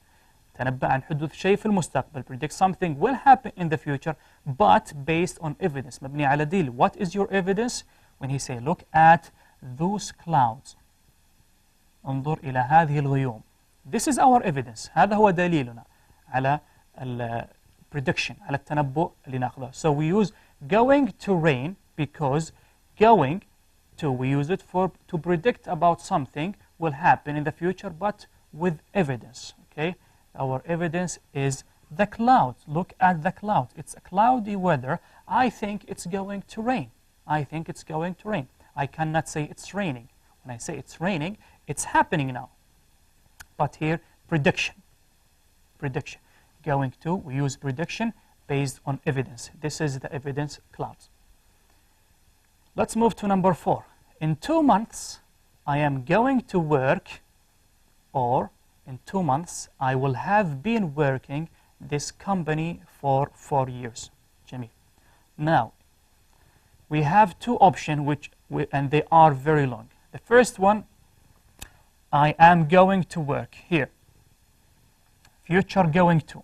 Speaker 1: تنبأ عن حدوث شيء في المستقبل. Predict something will happen in the future but based on evidence. مبني على دليل. What is your evidence? When he say look at those clouds. انظر إلى هذه الغيوم. This is our evidence. هذا هو دليلنا على prediction, على التنبؤ اللي ناخذه. So we use going to rain because going to, we use it for to predict about something will happen in the future but with evidence, okay? Our evidence is the clouds. Look at the clouds. It's a cloudy weather. I think it's going to rain. I think it's going to rain. I cannot say it's raining. When I say it's raining, it's happening now. But here, prediction. Prediction. Going to, we use prediction based on evidence. This is the evidence clouds. Let's move to number 4. In 2 months, I am going to work, or in 2 months, I will have been working this company for 4 years. Jamil. Now, we have 2 options, and they are very long. The first one, I am going to work here. Future going to.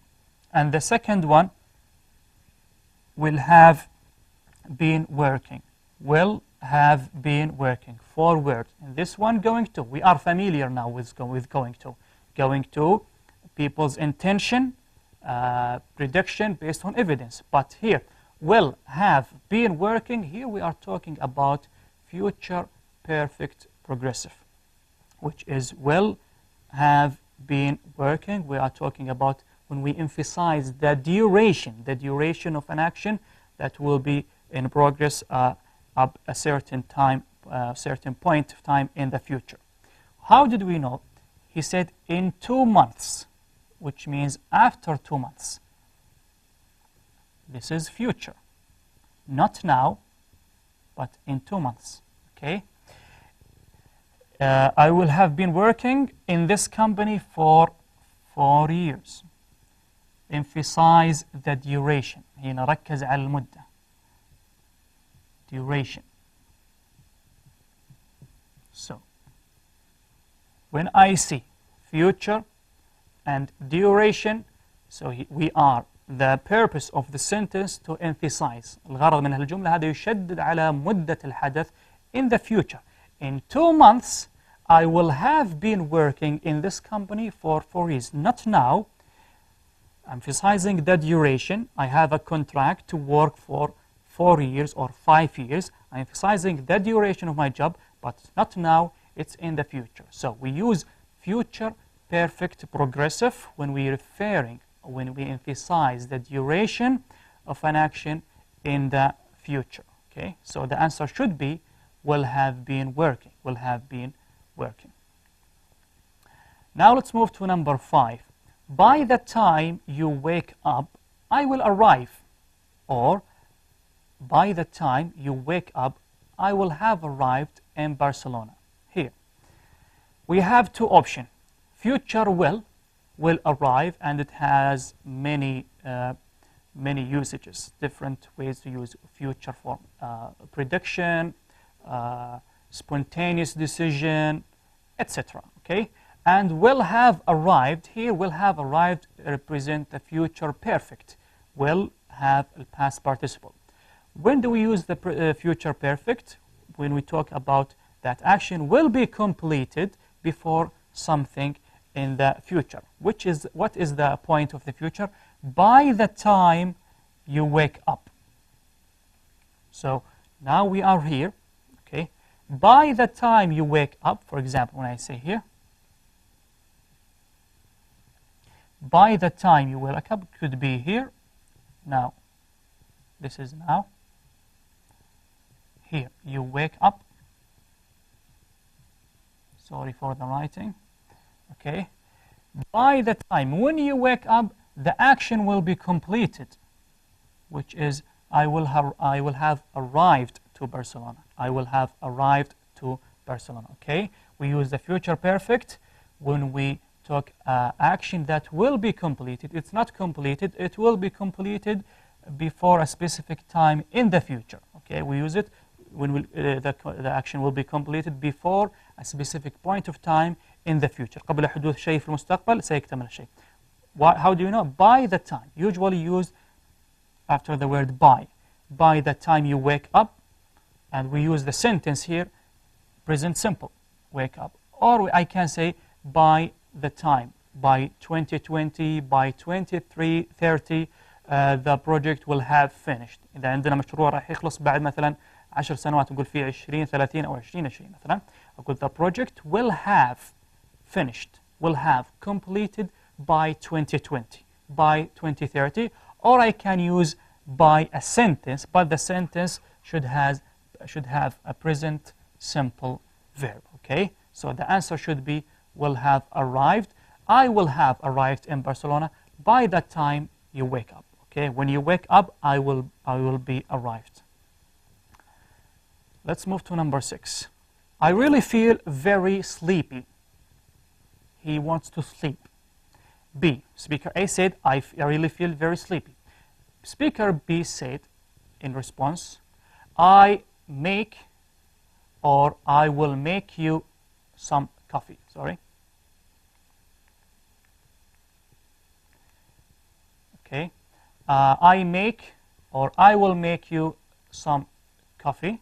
Speaker 1: And the second one, will have been working. Will have been working. 4 words. And this one, going to. We are familiar now with going to. Going to, people's intention, prediction based on evidence. But here, will have been working. Here we are talking about future perfect progressive, which is will have been working. We are talking about when we emphasize the duration of an action that will be in progress up a certain time, certain point of time in the future. How did we know? He said in 2 months, which means after 2 months. This is future. Not now, but in 2 months, okay? I will have been working in this company for 4 years. Emphasize the duration. هنا ركز على المدة. Duration. So, when I see future and duration, so we are the purpose of the sentence to emphasize. الغرض من هالجملة هذا يشدد على مدة الحدث in the future. In 2 months, I will have been working in this company for 4 years. Not now. Emphasizing the duration. I have a contract to work for 4 years or 5 years. I'm emphasizing the duration of my job, but not now. It's in the future. So we use future perfect progressive when we emphasize the duration of an action in the future. Okay. So the answer should be will have been working. Will have been working. Now let's move to number 5. By the time you wake up, I will arrive. Or by the time you wake up, I will have arrived in Barcelona. Here, we have 2 options. Future will arrive, and it has many usages, different ways to use future form. Prediction, spontaneous decision, etc. Okay, and will have arrived. Here, will have arrived represent the future perfect. Will have a past participle. When do we use the future perfect? When we talk about that action will be completed before something in the future. What is the point of the future? By the time you wake up. So now we are here. Okay. By the time you wake up, for example, when I say here, by the time you wake up, could be here. Now, this is now. here, you wake up. Sorry for the writing. Okay. By the time when you wake up, the action will be completed, which is I will have arrived to Barcelona. I will have arrived to Barcelona. Okay. We use the future perfect when we talk action that will be completed. It's not completed. It will be completed before a specific time in the future. Okay. We use it when the action will be completed before a specific point of time in the future. قبل حدوث شيء في المستقبل سيكتمل الشيء. How do you know? By the time. Usually used after the word by. By the time you wake up, and we use the sentence here, present simple, wake up. Or I can say by the time, by 2020, by 2330, the project will have finished. إذا عندنا مشروع راح يخلص بعد مثلا 10 سنوات نقول فيه 20 30 أو 2020 مثلا. أقول the project will have finished, will have completed by 2020, by 2030. Or I can use by a sentence, but the sentence should have a present simple verb. Okay, so the answer should be will have arrived. I will have arrived in Barcelona by the time you wake up. Okay, when you wake up, I will be arrived. Let's move to number 6. I really feel very sleepy. He wants to sleep. B. Speaker A said, I really feel very sleepy. Speaker B said, in response, I make or I will make you some coffee. Sorry. Okay. I make or I will make you some coffee.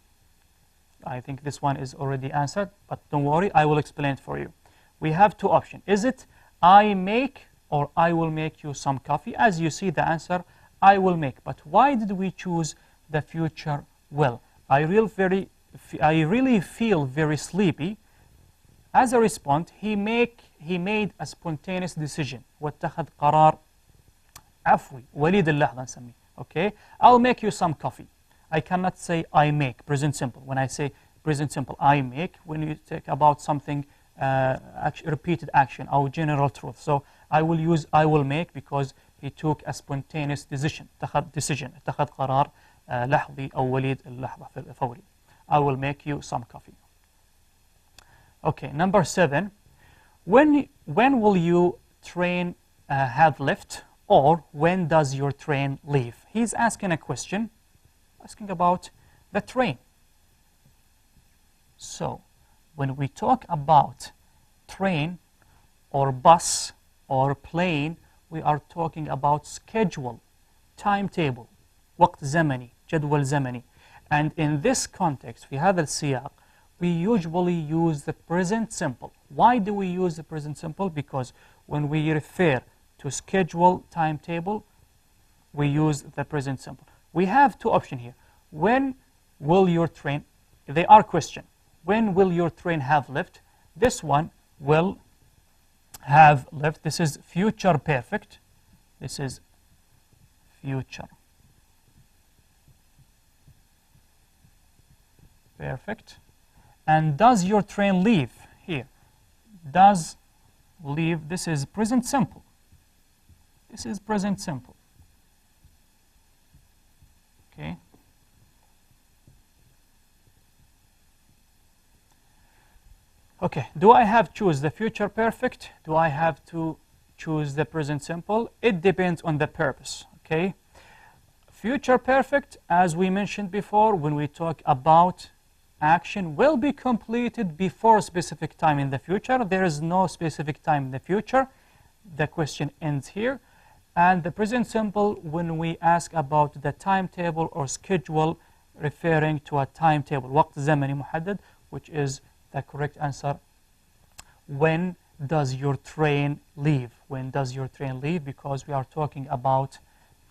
Speaker 1: I think this one is already answered, but don't worry, I will explain it for you. We have two options. Is it I make or I will make you some coffee? As you see the answer, I will make. But why did we choose the future will? I really feel very sleepy. As a response, he made a spontaneous decision. واتخذ قرار عفوي وليد اللحظة نسميه. Okay, I'll make you some coffee. I cannot say I make, present simple. When I say present simple, I make, when you talk about something, repeated action, or general truth. So I will use I will make because he took a spontaneous decision. اتخذ قرار لحظي أو وليد اللحظة فوري. I will make you some coffee. Okay, number 7. When will your train have left, or when does your train leave? He's asking a question, asking about the train. So, when we talk about train or bus or plane, we are talking about schedule, timetable, وقت زمني, جدول زمني. And in this context, في هذا السياق, we usually use the present simple. Why do we use the present simple? Because when we refer to schedule, timetable, we use the present simple. We have two options here. When will your train, they are question. When will your train have left? This one will have left. This is future perfect. This is future perfect. And does your train leave? Here, does leave. This is present simple. This is present simple. Okay. Okay, do I have to choose the future perfect? Do I have to choose the present simple? It depends on the purpose, okay? Future perfect, as we mentioned before, when we talk about action will be completed before a specific time in the future. There is no specific time in the future. The question ends here. And the present simple, when we ask about the timetable or schedule, referring to a timetable, وقت زمني محدد, which is the correct answer. When does your train leave? When does your train leave? Because we are talking about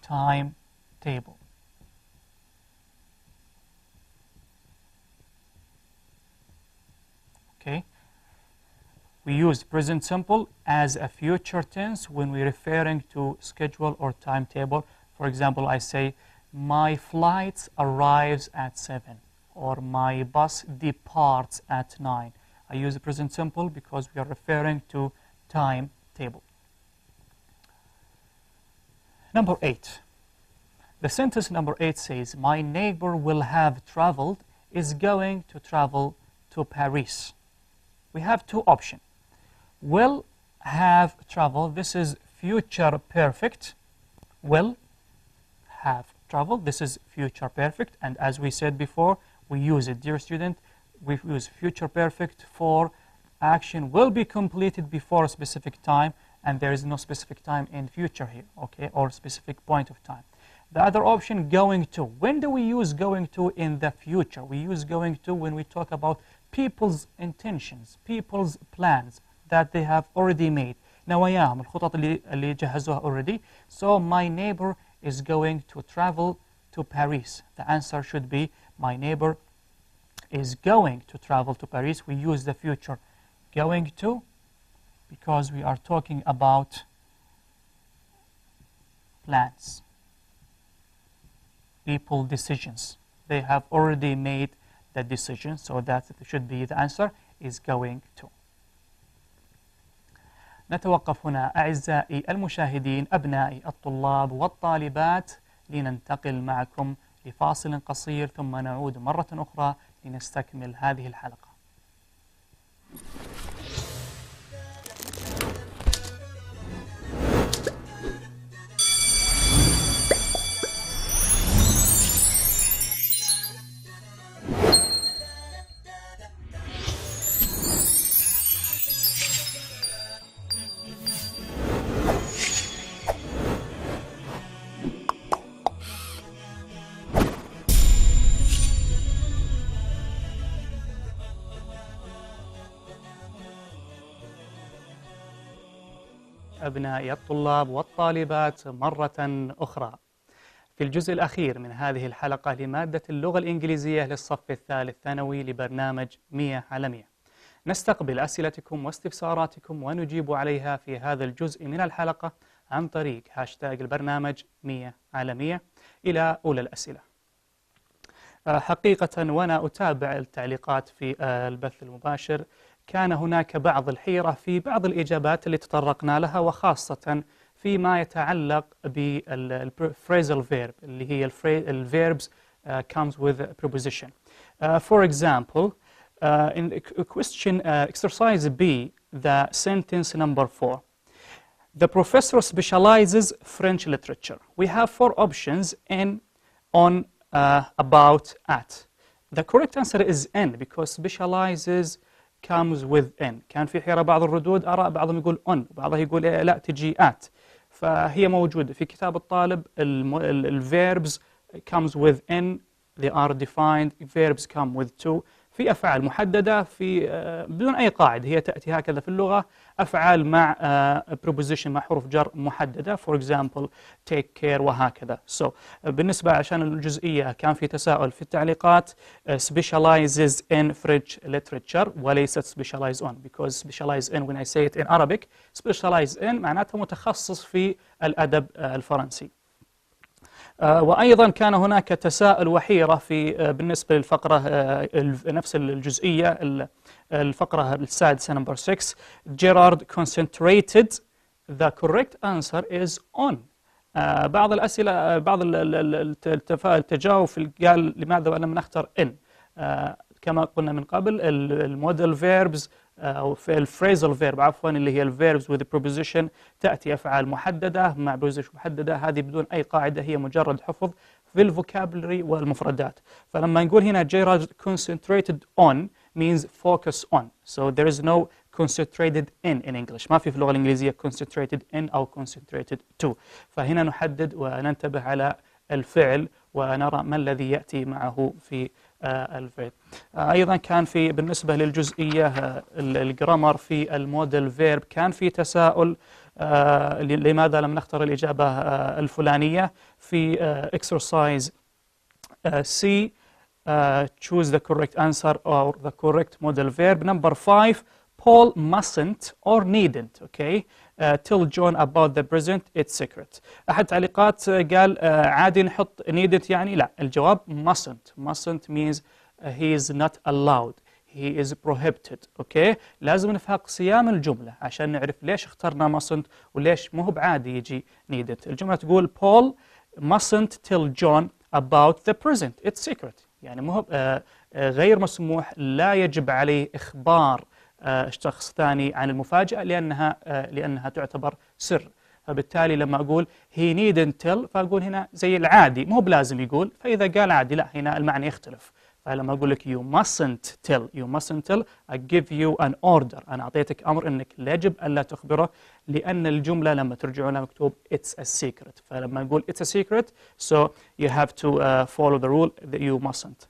Speaker 1: timetable. Okay. We use present simple as a future tense when we're referring to schedule or timetable. For example, I say, my flight arrives at 7. or my bus departs at 9. I use the present simple because we are referring to timetable. Number 8. The sentence number 8 says, my neighbor will have traveled, is going to travel to Paris. We have two options. Will have traveled, this is future perfect. Will have traveled, this is future perfect. And as we said before, we use it, dear student, we use future perfect for action will be completed before a specific time, and there is no specific time in future here, okay, or specific point of time. The other option, going to. When do we use going to in the future? We use going to when we talk about people's intentions, people's plans that they have already made. نواياهم الخطط اللي جهزوها already. So my neighbor is going to travel to Paris. The answer should be my neighbor is going to travel to Paris. We use the future going to because we are talking about plans, people decisions. They have already made the decision, so that should be the answer is going to. نتوقف هنا أعزائي المشاهدين أبنائي الطلاب والطالبات لننتقل معكم لفاصل قصير ثم نعود مرة أخرى لنستكمل هذه الحلقة. أبنائي الطلاب والطالبات مرة أخرى في الجزء الأخير من هذه الحلقة لمادة اللغة الإنجليزية للصف الثالث ثانوي لبرنامج 100 على 100. نستقبل أسئلتكم واستفساراتكم ونجيب عليها في هذا الجزء من الحلقة عن طريق هاشتاج البرنامج 100 على 100 إلى أولى الأسئلة. حقيقة وأنا أتابع التعليقات في البث المباشر كان هناك بعض الحيرة في بعض الإجابات اللي تطرقنا لها، وخاصة فيما يتعلق بالphrasal verb اللي هي verbs comes with preposition. For example, in question exercise B, the sentence number 4. The professor specializes French literature. We have 4 options: in, on, about, at. The correct answer is in because specializes comes with in. كان في حيرة بعض الردود، آراء بعضهم يقول on، بعضهم يقول لا تجي at. فهي موجودة في كتاب الطالب. verbs comes with in, they are defined, verbs come with to. في أفعال محددة في بدون أي قاعدة، هي تأتي هكذا في اللغة، أفعال مع preposition مع حروف جر محددة. For example take care وهكذا. So بالنسبة عشان الجزئية كان في تساؤل في التعليقات specializes in French literature وليست specialize on, because specialize in when I say it in Arabic, specialize in معناتها متخصص في الأدب الفرنسي. وأيضا كان هناك تساؤل وحيرة في بالنسبة للفقرة نفس الجزئية، الفقرة السادسة number 6. Gerard concentrated. The correct answer is on. بعض الأسئلة بعض التجاوب قال لماذا لم نختار in. كما قلنا من قبل الموديل verbs أو في الفريزال فيرب عفوا اللي هي الفيربز with preposition تأتي أفعال محددة مع preposition محددة، هذه بدون أي قاعدة، هي مجرد حفظ في الفوكابولري والمفردات. فلما نقول هنا Gerard concentrated on means focus on, so there is no concentrated in English. ما في اللغة الإنجليزية concentrated in أو concentrated to. فهنا نحدد وننتبه على الفعل ونرى ما الذي يأتي معه في الفعل. أيضا كان في بالنسبة للجزئية الجرامر في الموديل فيرب كان في تساؤل لماذا لم نختار الإجابة الفلانية. في exercise C, choose the correct answer or the correct model verb. Number 5, Paul mustn't or needn't, okay, tell John about the present, it's secret. أحد تعليقات قال عادي نحط needn't يعني لا، الجواب mustn't. Mustn't means he is not allowed, he is prohibited. اوكي، لازم نفهم صيام الجمله عشان نعرف ليش اخترنا mustn't وليش مو بعادي يجي needed. الجمله تقول Paul mustn't tell John about the present, it's secret. يعني مو غير مسموح، لا يجب عليه اخبار شخص ثاني عن المفاجاه لانها تعتبر سر. فبالتالي لما اقول he needn't tell فاقول هنا زي العادي، مو بلازم يقول، فاذا قال عادي لا، هنا المعنى يختلف. فلما اقول لك you mustn't tell I give you an order، انا اعطيتك امر انك يجب ان لا تخبره، لان الجمله لما ترجعوا لها مكتوب it's a secret. فلما نقول it's a secret so you have to follow the rule that you mustn't.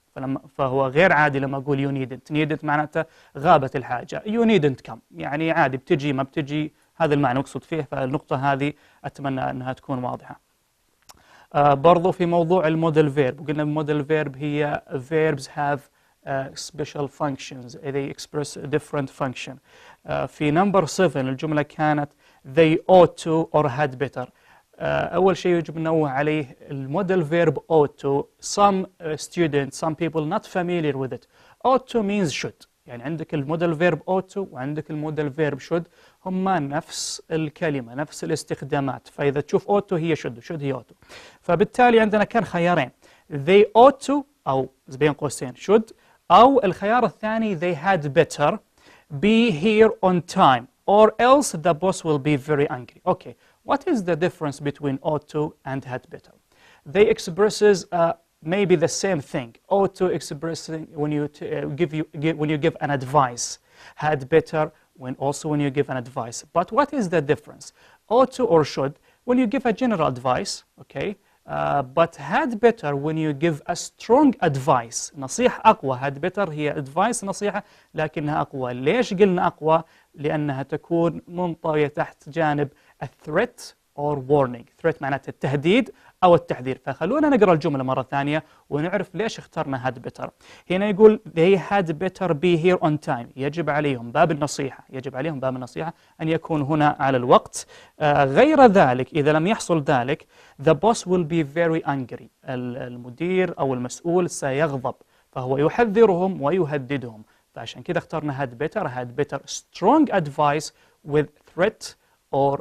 Speaker 1: فهو غير عادي لما اقول you needn't معناته غابت الحاجه، you needn't come يعني عادي بتجي ما بتجي، هذا المعنى مقصود فيه. فالنقطه هذه اتمنى انها تكون واضحه. برضو في موضوع الموديل فيرب، وقلنا الموديل فيرب هي verbs have special functions, they express a different function. في number 7 الجملة كانت they ought to or had better. أول شيء يجب ننوه عليه الموديل فيرب ought to. Some students, some people not familiar with it. ought to means should، يعني عندك الموديل فيرب ought to وعندك الموديل فيرب should، هما نفس الكلمة نفس الاستخدامات. فإذا تشوف ought to هي should هي ought to. فبالتالي عندنا كان خيارين they ought to أو بين قوسين should، أو الخيار الثاني they had better be here on time or else the boss will be very angry. Okay, what is the difference between ought to and had better? They expresses maybe the same thing. Ought to expressing when you give an advice. Had better when you give an advice. But what is the difference? Ought to or should when you give a general advice, okay? But had better when you give a strong advice. نصيحة أقوى. Had better هي advice نصيحة لكنها أقوى. ليش قلنا أقوى؟ لأنها تكون منطوية تحت جانب a threat or warning. threat معناته التهديد أو التحذير. فخلونا نقرأ الجملة مرة ثانية ونعرف ليش اخترنا had better. هنا يقول they had better be here on time. يجب عليهم باب النصيحة أن يكون هنا على الوقت. غير ذلك إذا لم يحصل ذلك the boss will be very angry. المدير أو المسؤول سيغضب، فهو يحذرهم ويهددهم. فعشان كده اخترنا had better strong advice with threat or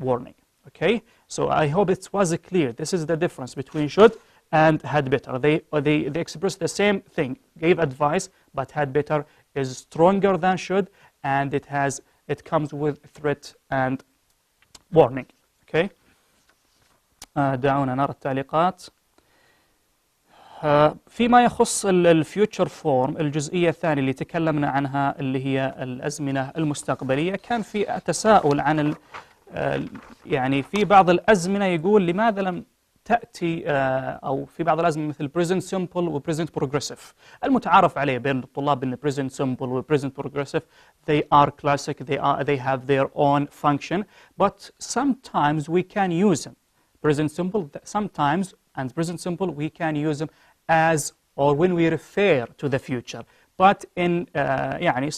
Speaker 1: warning. Okay, so I hope it was clear. This is the difference between should and had better. They express the same thing, gave advice, but had better is stronger than should, and it comes with threat and warning. Okay. دعونا نرى التعليقات. فيما يخص الفيوتشر فورم، الجزئية الثانية اللي تكلمنا عنها اللي هي الأزمنة المستقبلية، كان في تساؤل عن يعني في بعض الأزمنة يقول لماذا لم تأتي أو في بعض الأزمنة مثل present simple و present progressive. المتعارف عليه بين الطلاب أن present simple و present progressive they are classic, they have their own function, but sometimes we can use them. Present simple sometimes and present simple we can use them as or when we refer to the future, but in يعني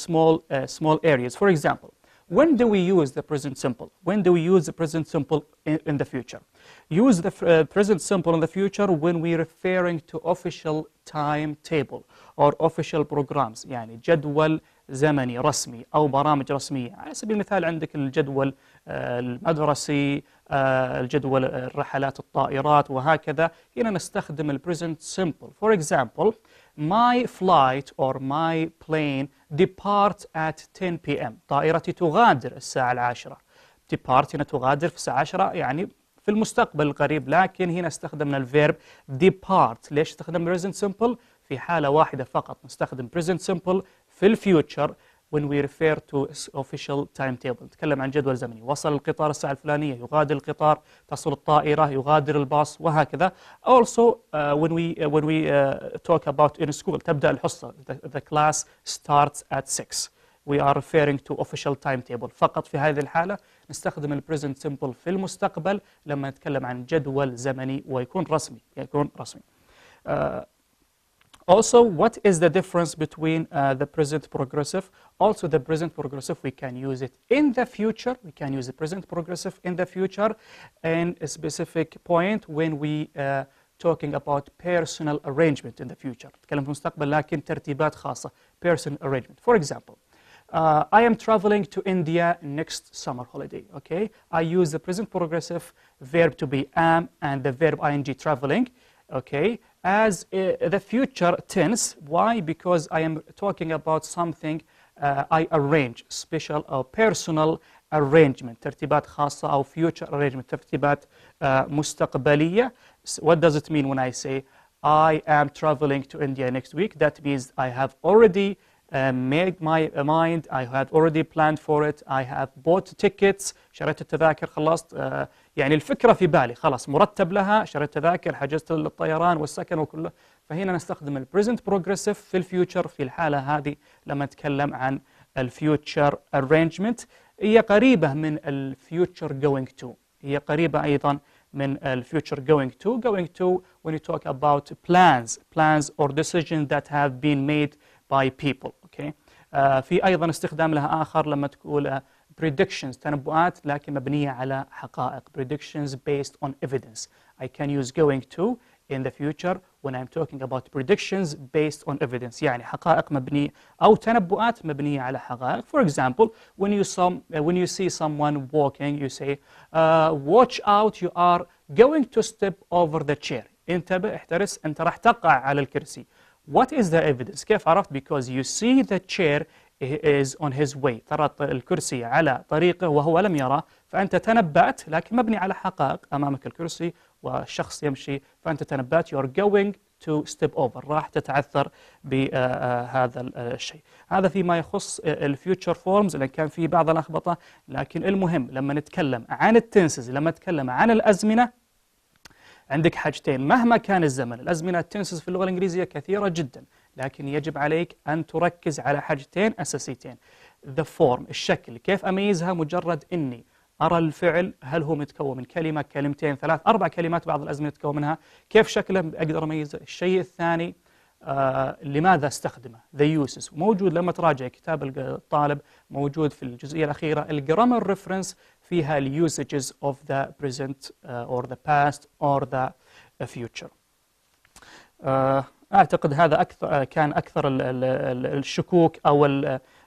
Speaker 1: small areas. For example, when do we use the present simple? When do we use the present simple in the future? Use the present simple in the future when we're referring to official timetable or official programs. يعني جدول زمني رسمي أو برامج رسمية. على سبيل المثال عندك الجدول المدرسي، الجدول رحلات الطائرات وهكذا. هنا نستخدم ال present simple. For example, my flight or my plane depart at 10 p.m. طائرتي تغادر الساعة 10. depart هنا تغادر في الساعة 10 يعني في المستقبل القريب، لكن هنا استخدمنا الفيرب depart. ليش استخدمنا present simple؟ في حالة واحدة فقط نستخدم present simple في الفيوتشر when we refer to official timetable. نتكلم عن جدول زمني، وصل القطار الساعة الفلانية، يغادر القطار، تصل الطائرة، يغادر الباص وهكذا. Also when we talk about in school تبدأ الحصة the class starts at 6. We are referring to official timetable. فقط في هذه الحالة نستخدم ال present simple في المستقبل لما نتكلم عن جدول زمني ويكون رسمي Also, what is the difference between the present progressive? Also, the present progressive, we can use it in the future. We can use the present progressive in the future in a specific point when we talking about personal arrangement in the future. نتكلم في المستقبل لكن ترتيبات خاصة. Personal arrangement. For example, I am traveling to India next summer holiday. Okay, I use the present progressive verb to be am and the verb ing traveling. Okay, as the future tense. Why? Because I am talking about something I arrange, special or personal arrangement. ترتيبات خاصة أو future arrangement. ترتيبات مستقبلية. What does it mean when I say I am traveling to India next week? That means I have already made my mind. I had already planned for it. I have bought tickets. شريت التذاكر خلصت. يعني الفكرة في بالي خلاص مرتب لها. شريت تذاكر حجزت الطيران والسكن وكله. فهنا نستخدم ال present progressive في الفيوتشر في الحالة هذه لما نتكلم عن الفيوتشر arrangement. هي قريبة من الفيوتشر going to. هي قريبة أيضا من الفيوتشر going to when you talk about plans or decisions that have been made by people. Okay. في أيضا استخدام لها آخر لما تقول predictions تنبؤات لكن مبنية على حقائق. predictions based on evidence. I can use going to in the future when I'm talking about predictions based on evidence. يعني حقائق مبنية أو تنبؤات مبنية على حقائق. For example, when you see someone walking, you say, watch out, you are going to step over the chair. انتبه احترس أنت راح تقع على الكرسي. What is the evidence? كيف عرفت؟ Because you see the chair is on his way. ترى الكرسي على طريقه وهو لم يرى، فأنت تنبأت لكن مبني على حقائق. أمامك الكرسي والشخص يمشي، فأنت تنبأت you're going to step over. راح تتعثر بهذا الشيء. هذا فيما يخص الفيوتشر فورمز، لأن كان في بعض الأخبطة، لكن المهم لما نتكلم عن التنسز، لما نتكلم عن الأزمنة، عندك حاجتين مهما كان الزمن. الأزمنة التنسز في اللغة الإنجليزية كثيرة جدا، لكن يجب عليك أن تركز على حاجتين أساسيتين. The form، الشكل، كيف أميزها؟ مجرد إني أرى الفعل هل هو متكون من كلمة، كلمتين، 3، 4 كلمات، بعض الأزمنة تتكون منها، كيف شكله أقدر أميزه. الشيء الثاني لماذا استخدمه، the uses. موجود لما تراجع كتاب الطالب، موجود في الجزئية الأخيرة الجرامر ريفرنس فيها ال usages of the present or the past or the future. أعتقد هذا كان أكثر الشكوك أو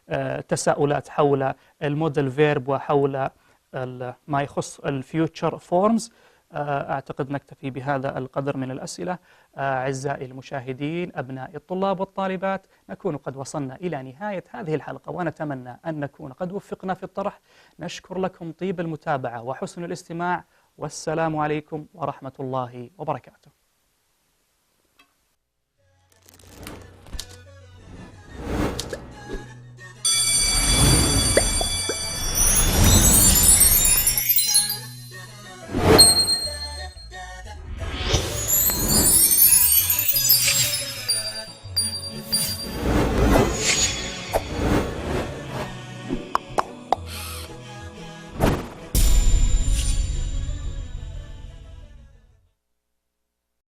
Speaker 1: التساؤلات حول الموديل فيرب وحول ما يخص الفيوتشر فورمز. أعتقد نكتفي بهذا القدر من الأسئلة. أعزائي المشاهدين، أبناء الطلاب والطالبات، نكون قد وصلنا إلى نهاية هذه الحلقة، ونتمنى أن نكون قد وفقنا في الطرح. نشكر لكم طيب المتابعة وحسن الاستماع، والسلام عليكم ورحمة الله وبركاته.